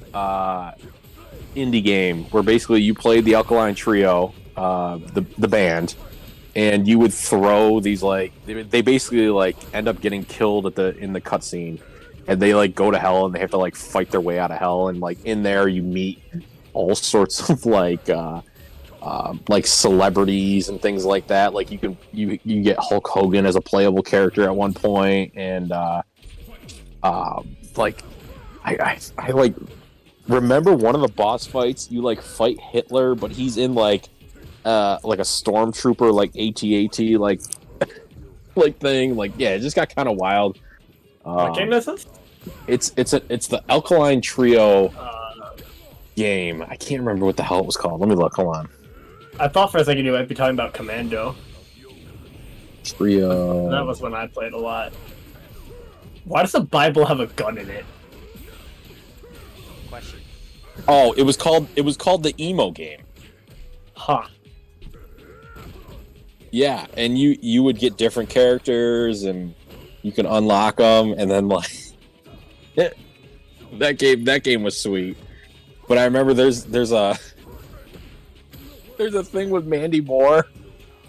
indie game where basically you played the Alkaline Trio, the band, and you would throw these like they basically like end up getting killed in the cutscene, and they like go to hell and they have to like fight their way out of hell, and like in there you meet all sorts of like celebrities and things like that. Like you get Hulk Hogan as a playable character at one point, and like I like remember one of the boss fights. You like fight Hitler, but he's in like a stormtrooper like AT-AT like thing. Like yeah, it just got kind of wild. What game is this? It's the Alkaline Trio game. I can't remember what the hell it was called. Let me look. Hold on. I thought for a second you might be talking about Commando. Trio. That was when I played a lot. Why does the Bible have a gun in it? Question. Oh, it was called the emo game. Huh. Yeah, and you would get different characters, and you can unlock them, and then like that game was sweet. But I remember there's a thing with Mandy Moore,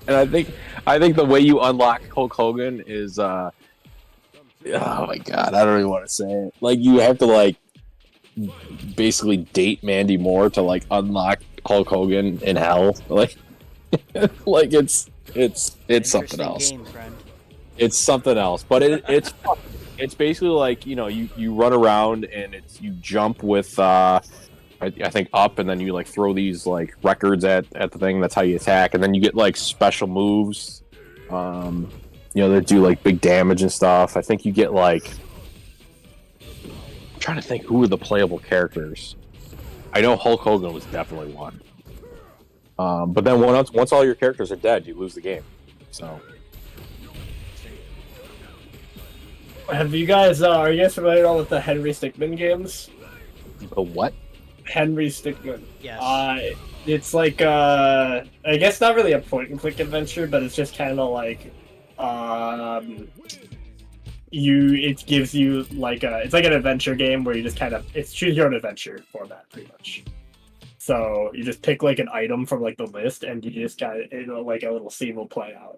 and I think the way you unlock Hulk Hogan is oh my god, I don't even want to say it. Like you have to like basically date Mandy Moore to like unlock Hulk Hogan in hell. Like like it's something else. Game, friend. It's something else, but it's basically like, you know, you run around and you jump with I think up, and then you like throw these like records at the thing. That's how you attack, and then you get like special moves, you know, that do like big damage and stuff. I think you get like, I'm trying to think who are the playable characters. I know Hulk Hogan was definitely one, but then once all your characters are dead, you lose the game. So. Have you guys, are you guys familiar at all with the Henry Stickmin games? The what? Henry Stickmin. Yes. It's like, I guess not really a point-and-click adventure, but it's just kind of like, it gives you like it's like an adventure game where you just kind of, it's choose your own adventure format, pretty much. So you just pick like an item from like the list, and you just got, you know, like a little scene will play out.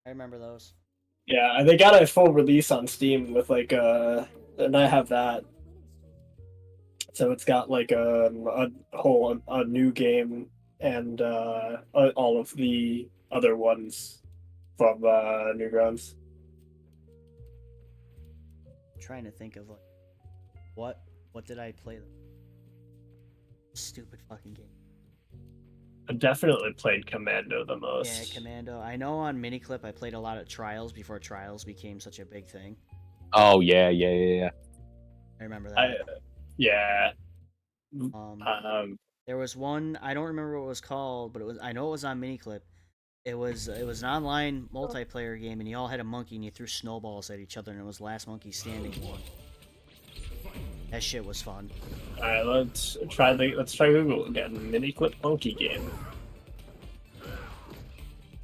I remember those. Yeah, and they got a full release on Steam with like and I have that. So it's got like a new game and all of the other ones from Newgrounds. I'm trying to think of like what did I play? Stupid fucking game. I definitely played Commando the most. Yeah, Commando. I know on Miniclip I played a lot of Trials before Trials became such a big thing. Oh yeah. I remember that. Yeah. There was one, I don't remember what it was called, but I know it was on Miniclip. It was an online multiplayer game, and you all had a monkey, and you threw snowballs at each other, and it was Last Monkey Standing one. That shit was fun. All right, let's try Google again. Miniclip monkey game.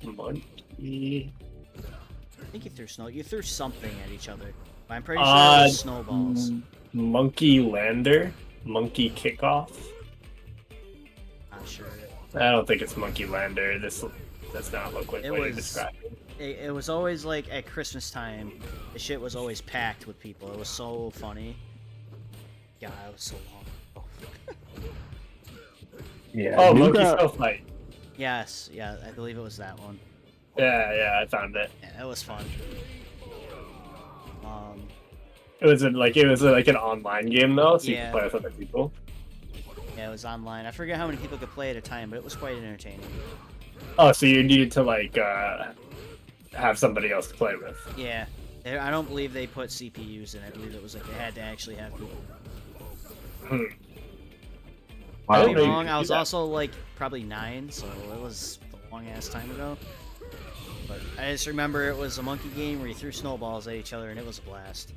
Monkey. I think you threw something at each other. But I'm pretty sure it was snowballs. Monkey Lander. Monkey Kickoff. Not sure. I don't think it's Monkey Lander. This does not look like what you described. It was always like at Christmas time. The shit was always packed with people. It was so funny. God, it was so long. Yeah. Oh, Monkey Spell Fight. Yes, yeah, I believe it was that one. Yeah, I found it. Yeah, it was fun. It was like an online game though, so you could play with other people. Yeah, it was online. I forget how many people could play at a time, but it was quite entertaining. Oh, so you needed to like have somebody else to play with. Yeah, I don't believe they put CPUs in it. I believe it was like they had to actually have people. I could be wrong. I was also like probably 9, so it was a long ass time ago. But I just remember it was a monkey game where you threw snowballs at each other, and it was a blast.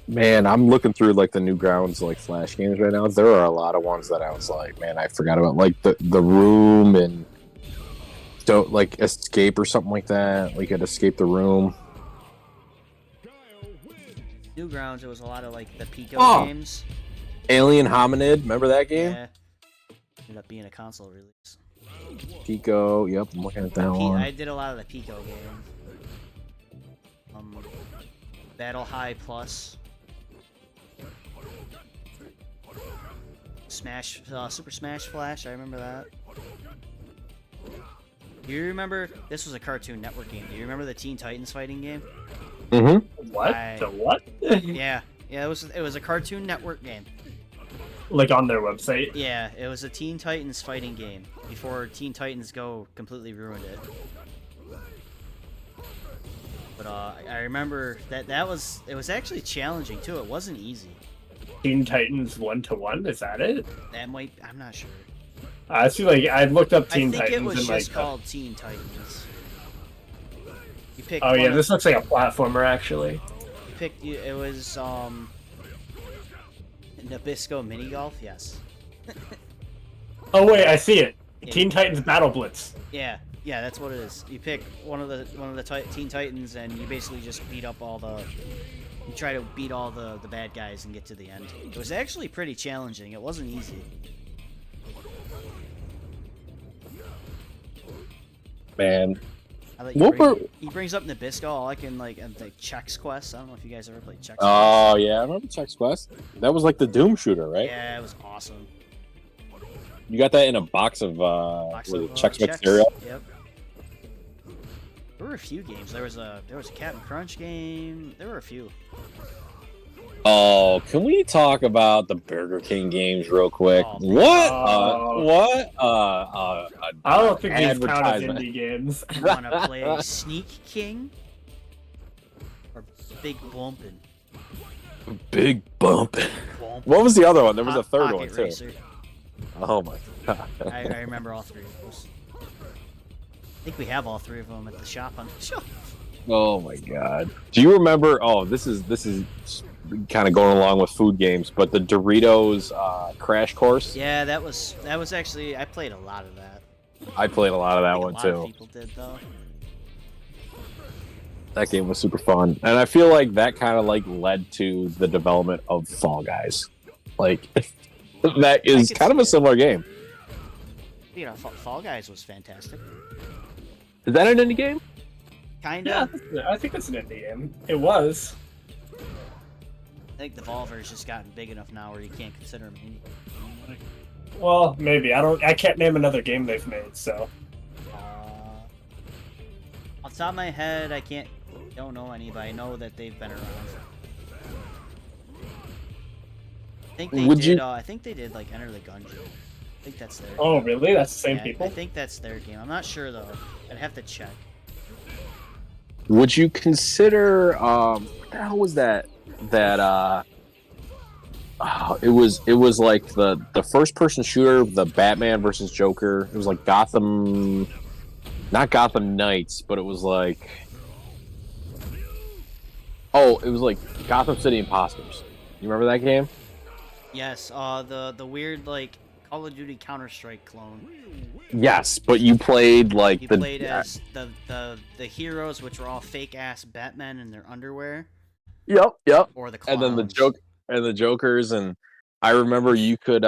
Man, I'm looking through like the Newgrounds like Flash games right now. There are a lot of ones that I was like, man, I forgot about, like the Room and don't like Escape or something like that. Like it Escape the Room. Newgrounds, it was a lot of like the Pico games. Alien Hominid, remember that game? Yeah. Ended up being a console release. Pico, yep, I'm looking at that one. I did a lot of the Pico games. Battle High Plus. Super Smash Flash, I remember that. Do you remember, this was a Cartoon Network game, do you remember the Teen Titans fighting game? Mm-hmm. What? The what? Yeah, it was a Cartoon Network game. Like on their website? Yeah, it was a Teen Titans fighting game before Teen Titans Go completely ruined it. But I remember that it was actually challenging too. It wasn't easy. Teen Titans 1-to-1, is that it? I'm not sure. I feel like I looked up Teen Titans. I think it was and just like, called Teen Titans. You picked. Oh yeah, this looks like a platformer actually. You picked. It was Nabisco Mini Golf. Yes. Oh wait, I see it. Yeah. Teen Titans Battle Blitz. Yeah, that's what it is. You pick one of the Teen Titans, and you basically just beat up all the. You try to beat all the bad guys and get to the end. It was actually pretty challenging. It wasn't easy. Man, I like What he brings up Nabisco, all like in like Chex Quest. I don't know if you guys ever played Chex Quest. oh yeah, I remember Chex Quest. That was like the Doom shooter, right? Yeah, it was awesome. You got that in a box of Chex Mix cereal. Yep. There were a few games. There was a Captain Crunch game. There were a few. Oh, can we talk about the Burger King games real quick? Oh, What? I don't think these count as advertisement. indie games. You want to play Sneak King or Big Bumpin'? Big bump. Bumpin'. What was the other one? There was a third Pocket one too. Racer. Oh my god. I remember all three of those. I think we have all three of them at the shop on the shelf. Oh my god. Do you remember? Oh, this is kind of going along with food games, but the Doritos Crash Course. Yeah, that was actually I played a lot of that. I played a lot of that one A lot of too. people did though. That game was super fun, and I feel like that kind of like led to the development of Fall Guys. Like that is could kind of see a similar game. You know, Fall Guys was fantastic. Is that an indie game? Kinda. Yeah, I think it's an indie game. It was. I think Devolver's just gotten big enough now where you can't consider them indie. Well, maybe. I can't name another game they've made, so. Off the top of my head, don't know any, but I know that they've been around. I think they did. I think they did like Enter the Gungeon. I think that's their. Oh, really? That's the same yeah, people? I think that's their game. I'm not sure though. I'd have to check. Would you consider what the hell was that it was like the first person shooter, the Batman versus Joker. It was like not Gotham Knights, but it was like it was like Gotham City Imposters. You remember that game? Yes, the weird like Call of Duty Counter-Strike clone. Yes, but you played like You played as the heroes, which were all fake ass Batmen in their underwear, Yep. or the clowns. And then the Jokers, and I remember you could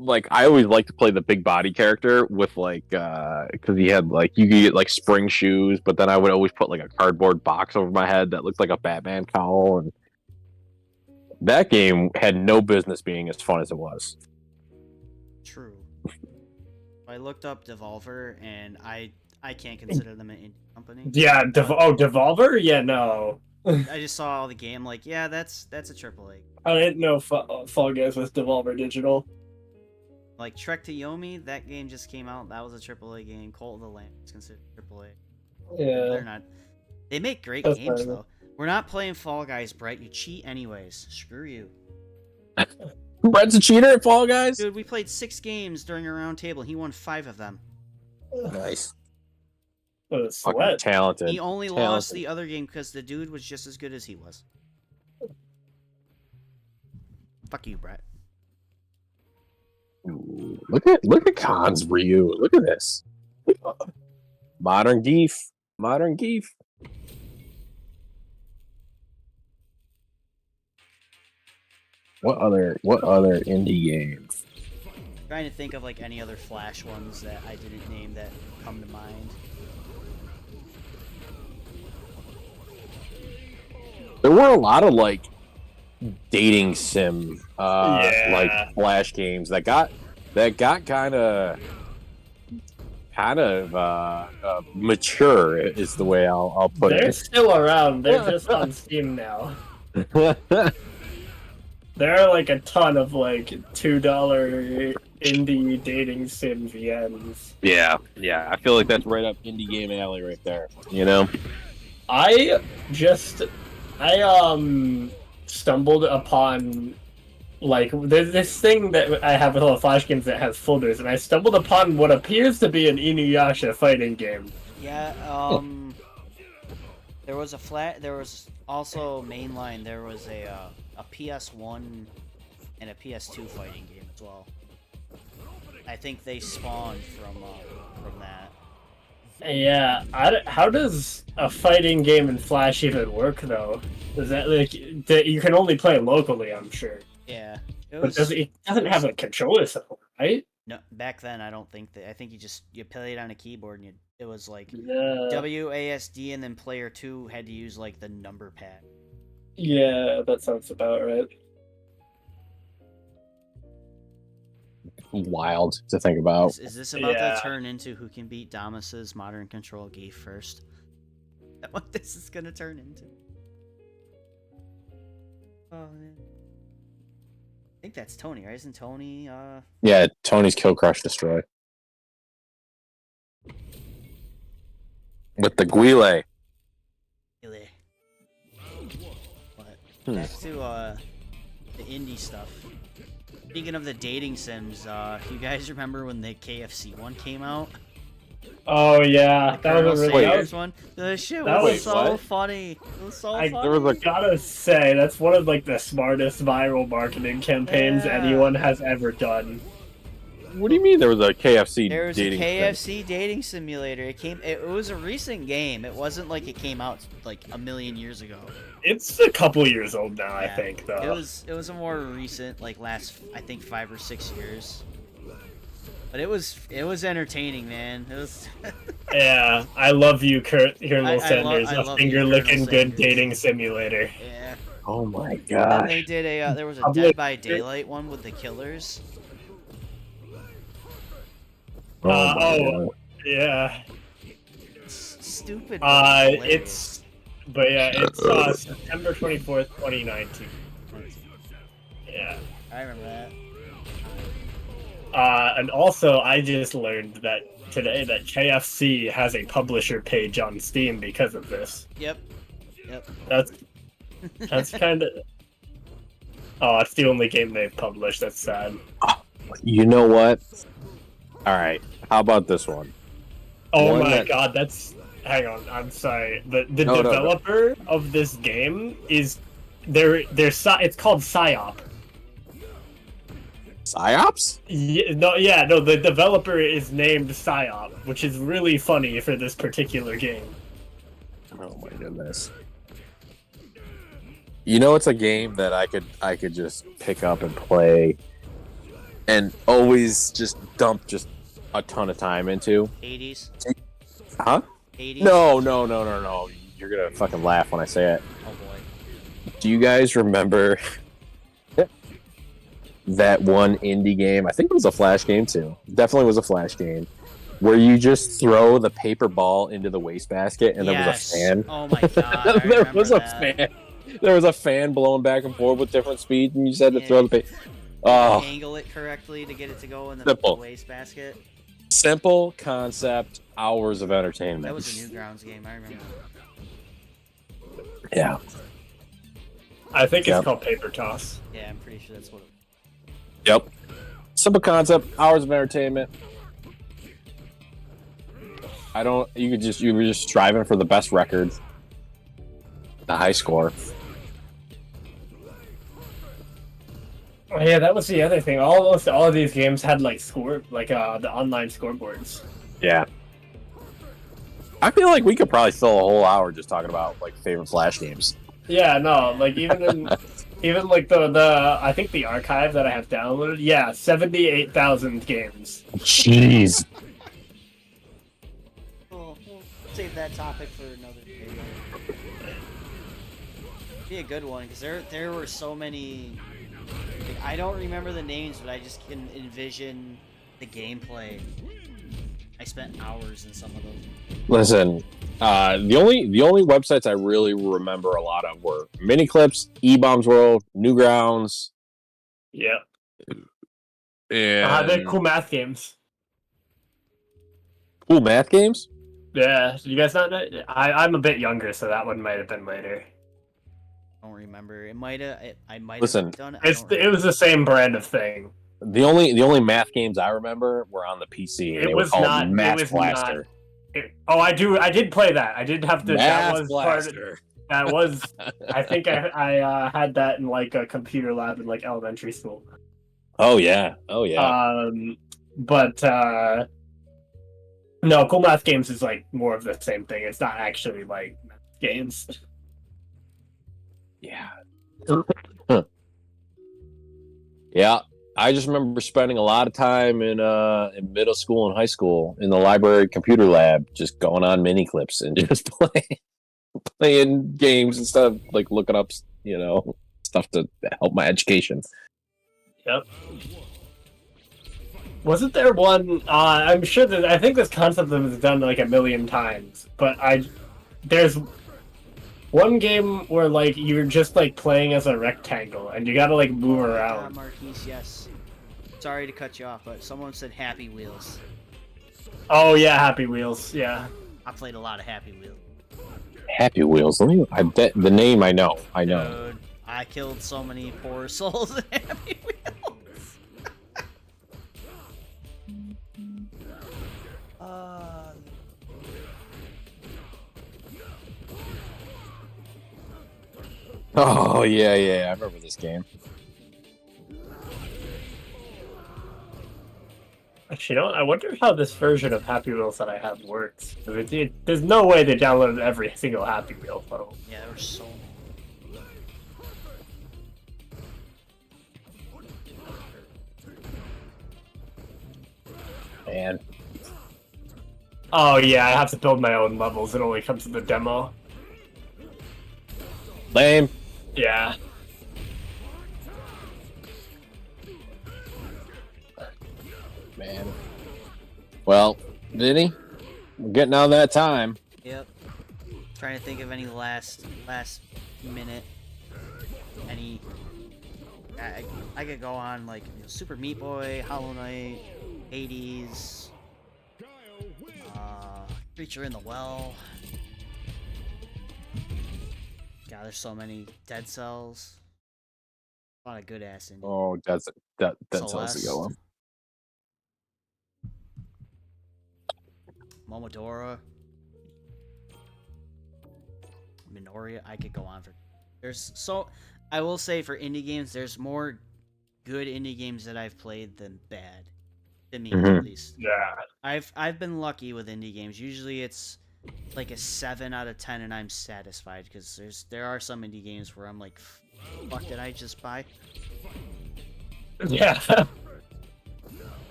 like I always like to play the big body character with like because he had like you could get like spring shoes, but then I would always put like a cardboard box over my head that looked like a Batman cowl, and that game had no business being as fun as it was. True. I looked up Devolver, and I can't consider them an indie company. Yeah, Devolver? Yeah, no. I just saw the game, like, yeah, that's a AAA. I didn't know Fall Guys was Devolver Digital. Like Trek to Yomi, that game just came out. That was a AAA game. Cult of the Lamb is considered AAA. Yeah. They're not. They make great That's games fair. though. We're not playing Fall Guys, Brett. You cheat anyways. Screw you. Brett's a cheater at Fall Guys. Dude, we played 6 games during a round table. He won 5 of them. Nice, Oh, fucking sweat. talented. He only lost the other game because the dude was just as good as he was. Fuck you, Brett. Ooh, look at Khan's Ryu. Look at this. Modern Geef. What other indie games? Trying to think of like any other Flash ones that I didn't name that come to mind. There were a lot of like dating sim like Flash games that got kind of mature is the way I'll put They're it. still around. They're just on Steam now. There are like a ton of like $2 indie dating sim VMs. Yeah. I feel like that's right up indie game alley right there. You know. I stumbled upon like there's this thing that I have with all the Flash games that has folders, and I stumbled upon what appears to be an Inuyasha fighting game. Yeah, there was also mainline. There was a PS1 and a PS2 fighting game as well. I think they spawned from that. Yeah, how does a fighting game in Flash even work though? Does that like you can only play locally? I'm sure. Yeah, But it doesn't have a controller support, right? No, back then I don't think that. I think you played it on a keyboard and it was like Yeah. WASD, and then player 2 had to use like the number pad. Yeah, that sounds about right. Wild to think about. Is this about Yeah. to turn into who can beat Damas's Modern Control Geef first? Is that what this is gonna turn into? Oh man. I think that's Tony, right? Isn't Tony Yeah, Tony's Kill Crush Destroy. With the Guile. Illy? But Hmm. back to the indie stuff. Speaking of the dating sims, you guys remember when the KFC one came out? Oh yeah, The that Colonel was a really. Sanders one? The shit that was was- so what? funny. It was so I- funny. There was a Gotta say, that's one of like the smartest viral marketing campaigns Yeah. anyone has ever done. What do you mean there was a KFC There was a dating thing? KFC dating simulator. It was a recent game. It wasn't like it came out like a million years ago. It's a couple years old now, I Yeah. think, though. It was a more recent, like last I think 5 or 6 years. But it was entertaining, man. It was Yeah, I love you, Colonel I Sanders. love A you, finger Colonel licking good Sanders. dating simulator. yeah. Oh my And then gosh. they did a there was a I'm Dead like- by Daylight one with the killers. Oh my oh. God. Yeah. Stupid. but hilarious. It's September 24th, 2019. Yeah. I remember that. And also, I just learned that today that KFC has a publisher page on Steam because of this. Yep. That's kind of. Oh, it's the only game they've published. That's sad. You know what? All right. How about this one? Oh One my that- god, that's. Hang on, I'm sorry. The No. developer of this game is. It's called PsyOp. Psyops? No, the developer is named PsyOp, which is really funny for this particular game. Oh my goodness. You know, it's a game that I could just pick up and play, and always just dump just a ton of time into. 80s. Huh? 80s. No. You're gonna fucking laugh when I say it. Oh boy. Do you guys remember that one indie game? I think it was a Flash game too. Definitely was a Flash game. Where you just throw the paper ball into the wastebasket and there was a fan. Oh my god. I There remember was a that. fan. There was a fan blowing back and forth with different speeds, and you just had to throw the paper. Oh, Angle it correctly to get it to go in the Simple. wastebasket. simple concept, hours of entertainment. That was a Newgrounds game. I remember. Yeah. I think it's Yep. called Paper Toss. Yeah, I'm pretty sure that's what. Yep. Simple concept, hours of entertainment. You were just striving for the best records. The high score. Oh, yeah, that was the other thing. Almost all of these games had like the online scoreboards. Yeah. I feel like we could probably fill a whole hour just talking about like favorite Flash games. Yeah, no, like even like the I think the archive that I have downloaded, yeah, 78,000 games. Jeez. We'll save that topic for another video. Be a good one because there were so many. Like, I don't remember the names, but I just can envision the gameplay. I spent hours in some of those. Listen, the only websites I really remember a lot of were Miniclips, eBombs World, Newgrounds, Yeah, and they're cool math games. Cool Math Games. Yeah, you guys not know? I'm a bit younger, so that one might have been later. I don't remember. It might have. I might Listen, have done it. I don't It was the same brand of thing. The only math games I remember were on the PC. And It they was were called not- it Math was Blaster. I did play that. I did have to. Math That was part of, Blaster. that was. I think I had that in like a computer lab in like elementary school. Oh yeah. Oh yeah. But no, Cool Math Games is like more of the same thing. It's not actually like math games. Yeah. Yeah. I just remember spending a lot of time in middle school and high school in the library computer lab, just going on mini clips and just playing games instead of like looking up, stuff to help my education. Yep. Wasn't there one? I'm sure that I think this concept was done like a million times, but there's one game where like you're just like playing as a rectangle and you gotta like move around. Marquise, yes. Sorry to cut you off, but someone said Happy Wheels. Oh yeah, Happy Wheels. Yeah. I played a lot of Happy Wheels. Happy Wheels. I bet the name I know. Dude, I killed so many poor souls in Happy Wheels. Oh yeah. I remember this game. Actually, I wonder how this version of Happy Wheels that I have works. There's no way they downloaded every single Happy Wheel photo. Yeah, there were so many. Man. Oh yeah, I have to build my own levels. It only comes with the demo. Lame. Yeah. Man. Well, Vinny, we're getting on that time. Yep. Trying to think of any last minute. Any. I could go on like Super Meat Boy, Hollow Knight, Hades, Creature in the Well. God, there's so many. Dead Cells. A lot of good ass in. Oh, Dead Cells a good one. Momodora, Minoria. I could go on for. I will say for indie games, there's more good indie games that I've played than bad. To me, at least. Yeah. I've been lucky with indie games. Usually it's like a 7 out of 10, and I'm satisfied because there are some indie games where I'm like, fuck, did I just buy? Yeah.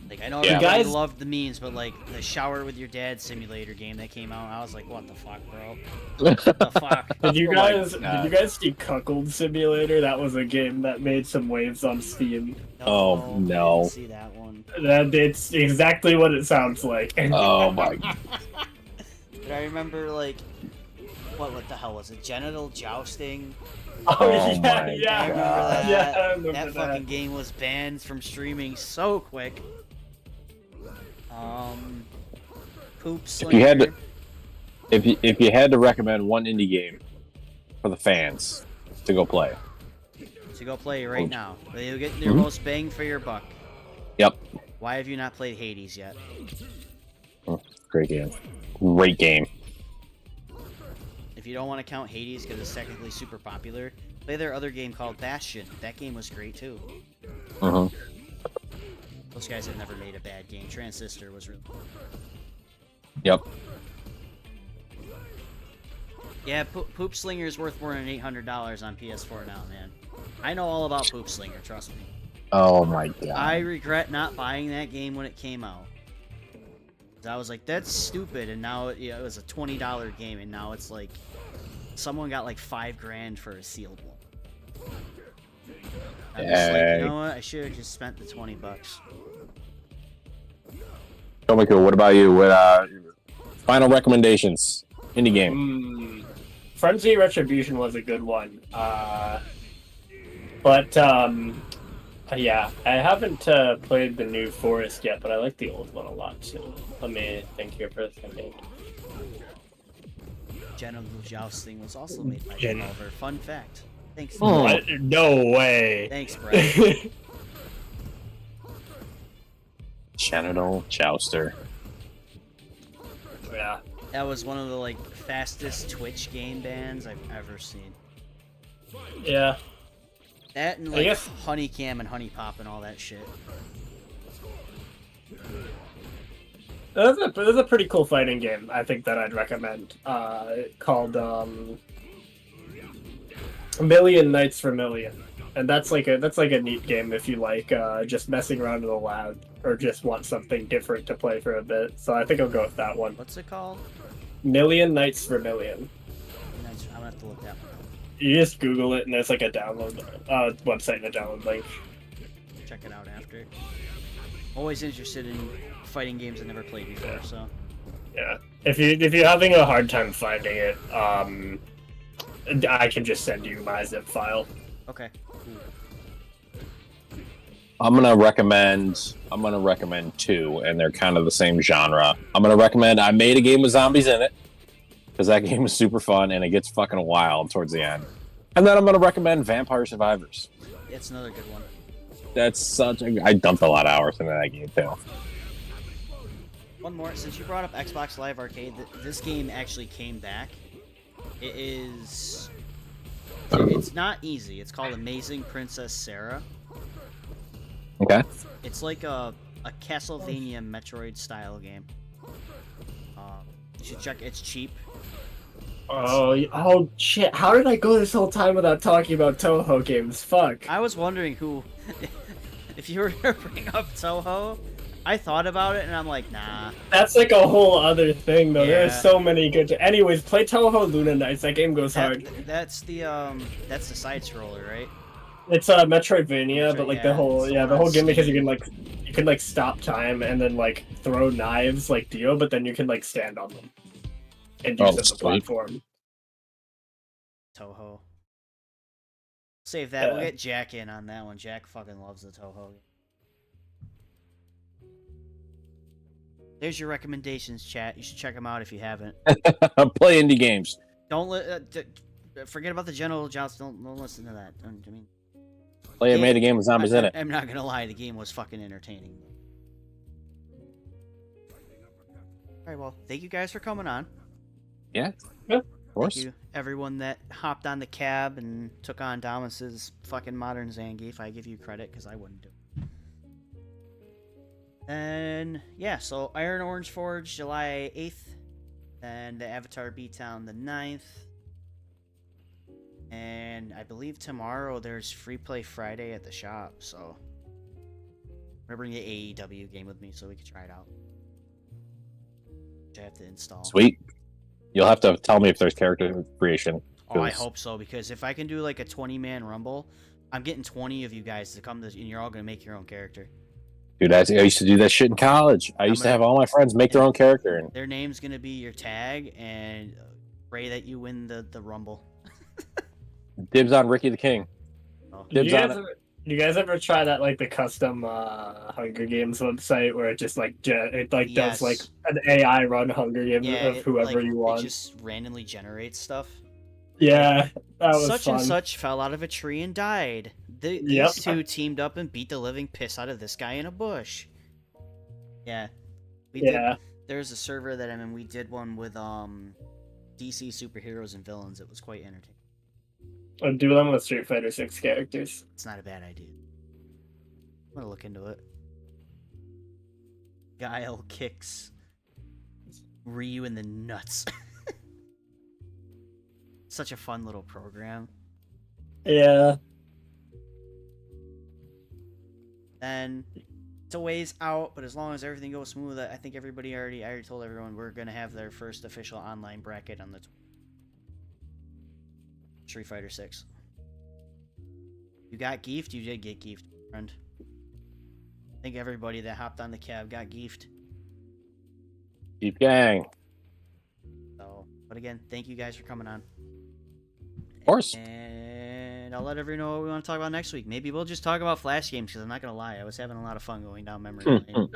Like, I know everybody loved the memes, but like the shower with your dad simulator game that came out, I was like, what the fuck, bro? What the fuck? Did you guys see Cuckold Simulator? That was a game that made some waves on Steam. Oh no. I didn't see that one. It's exactly what it sounds like. Oh my god. But I remember like what the hell was it? Genital jousting. Oh yeah, yeah. I remember that. Yeah, I remember that fucking game was banned from streaming so quick. Poop Slinger. If you had to recommend one indie game for the fans to go play. To go play right now. You'll get your most bang for your buck. Yep. Why have you not played Hades yet? Oh, great game. Great game. If you don't want to count Hades because it's technically super popular, play their other game called Bastion. That game was great too. Those guys have never made a bad game. Transistor was really cool. Yep. Yeah, Poop Slinger is worth more than $800 on PS4 now, man. I know all about Poop Slinger, trust me. Oh my god. I regret not buying that game when it came out. I was like, that's stupid, and now it was a $20 game, and now it's like someone got like $5,000 for a sealed one. I'm just like, you know what? I should have just spent the $20. Tomiko, what about you? What final recommendations? Indie game. Frenzy Retribution was a good one. Yeah, I haven't played the new Forest yet, but I like the old one a lot too. Let me think here for a second. Genital Jousting was also made by Devolver. Fun fact. Thanks. What? No way. Thanks, Brett. Genital Jouster. Yeah. That was one of the like fastest Twitch game bans I've ever seen. Yeah. That and like Honeycam and Honey Pop and all that shit. There's a pretty cool fighting game I think that I'd recommend. Called Million Nights Vermilion, and that's like a neat game if you like just messing around in the lab or just want something different to play for a bit. So I think I'll go with that one. What's it called? Million Nights Vermilion. Nice. I'm gonna have to look that one up. You just Google it and there's like a download website and a download link. Check it out after. Always interested in fighting games I never played before, so. Yeah, if you're having a hard time finding it, I can just send you my zip file. Okay. I'm gonna recommend two, and they're kind of the same genre. I'm gonna recommend. I made a game with zombies in it because that game is super fun and it gets fucking wild towards the end. And then I'm gonna recommend Vampire Survivors. It's another good one. That's such a. I dumped a lot of hours into that game too. One more. Since you brought up Xbox Live Arcade, this game actually came back. It is. It's not easy. It's called Amazing Princess Sarah. Okay. It's like a Castlevania Metroid style game. You should check. It's cheap. Oh shit! How did I go this whole time without talking about Toho games? Fuck. I was wondering who, if you were gonna bring up Toho. I thought about it and I'm like, nah. That's like a whole other thing, though. Yeah. There's so many good. Anyways, play Toho Luna Nights. That game goes hard. That's the side scroller, right? It's a Metroidvania, but like Yeah, the whole it's the the whole one gimmick is Steam. you can like stop time and then like throw knives like Dio, but then you can like stand on them and use it as a sweet. platform. Toho. Save that. We'll Yeah. get Jack in on that one. Jack fucking loves the Toho. There's your recommendations, chat. You should check them out if you haven't. Play indie games. Don't forget about the general joust. Don't listen to that. I mean, Play a made a game with zombies in it. I'm not gonna lie. The game was fucking entertaining. All right. Well, thank you guys for coming on. Yeah. Yeah. Of course. Thank you, everyone that hopped on the cab and took on Damas's fucking modern Zangief. I give you credit because I wouldn't do it. And yeah, so Iron Orange Forge July 8th, and the Avatar B-Town the 9th. And I believe tomorrow there's Free Play Friday at the shop, so I'm gonna bring the AEW game with me so we can try it out. Which I have to install. Sweet. You'll have to tell me if there's character creation. Oh, I hope so, because if I can do like a 20-man rumble, I'm getting 20 of you guys to come to, and you're all gonna make your own character. Dude, I used to do that shit in college. I used to have all my friends make their own character. And Their name's gonna be your tag, and pray that you win the rumble. dibs on Ricky the King. Oh. Dibs on it. You guys ever try that like the custom Hunger Games website where it just like Yes. does like an AI run Hunger Games Yeah, of whoever you want? It just randomly generates stuff. Yeah, that was Such fun. and such fell out of a tree and died. These Yep. two teamed up and beat the living piss out of this guy in a bush. Yeah. Yeah. There's a server that we did one with DC superheroes and villains. It was quite entertaining. Or do them with Street Fighter 6 characters. It's not a bad idea. I'm gonna look into it. Guile kicks Ryu in the nuts. Such a fun little program. Yeah. And it's a ways out, but as long as everything goes smooth, I think I already told everyone we're gonna have their first official online bracket on the Street Fighter 6. You got geefed? You did get geefed, friend. I think everybody that hopped on the cab got geefed. Deep gang. So, but again, thank you guys for coming on. Of course. And I'll let everyone know what we want to talk about next week. Maybe we'll just talk about Flash games, because I'm not gonna lie, I was having a lot of fun going down memory lane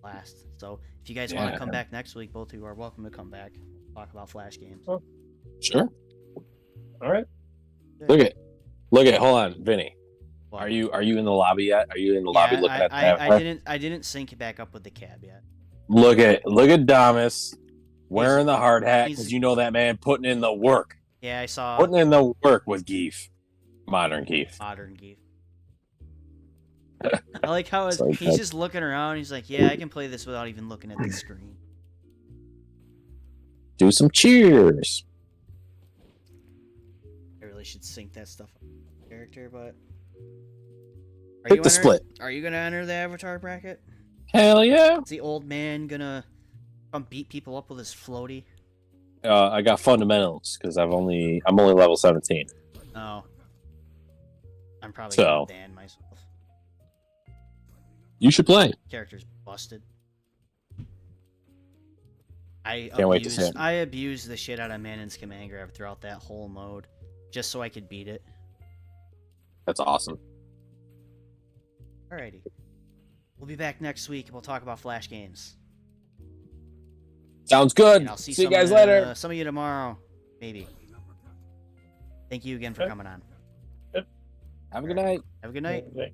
last. So if you guys want to come back next week, both of you are welcome to come back. Talk about Flash games. Sure. All right. Look at. Hold on, Vinny. What? Are you in the lobby yet? Are you in the lobby looking at that? I didn't sync back up with the cab yet. Look at Damas wearing the hard hat, he's- because you know that man putting in the work. Yeah, I saw Putting in the work with Geef. Modern Geef. modern geef. I like how So he's that's- just looking around. He's like, "Yeah, I can play this without even looking at the screen." Do some cheers. I really should sync that stuff up with the character, but Pick the split. Are you gonna enter the avatar bracket? Hell yeah. Is the old man gonna come beat people up with his floaty? I got fundamentals because I'm only level 17. Oh, I'm probably So. gonna ban myself. You should play. Character's busted. I Can't wait to see it. I abused the shit out of Manon's Command Grab throughout that whole mode, just so I could beat it. That's awesome. Alrighty. We'll be back next week and we'll talk about Flash games. Sounds good. And I'll see See you some guys of later. some of you tomorrow, maybe. Thank you again for coming on. Have a good night. Have a good night. Right.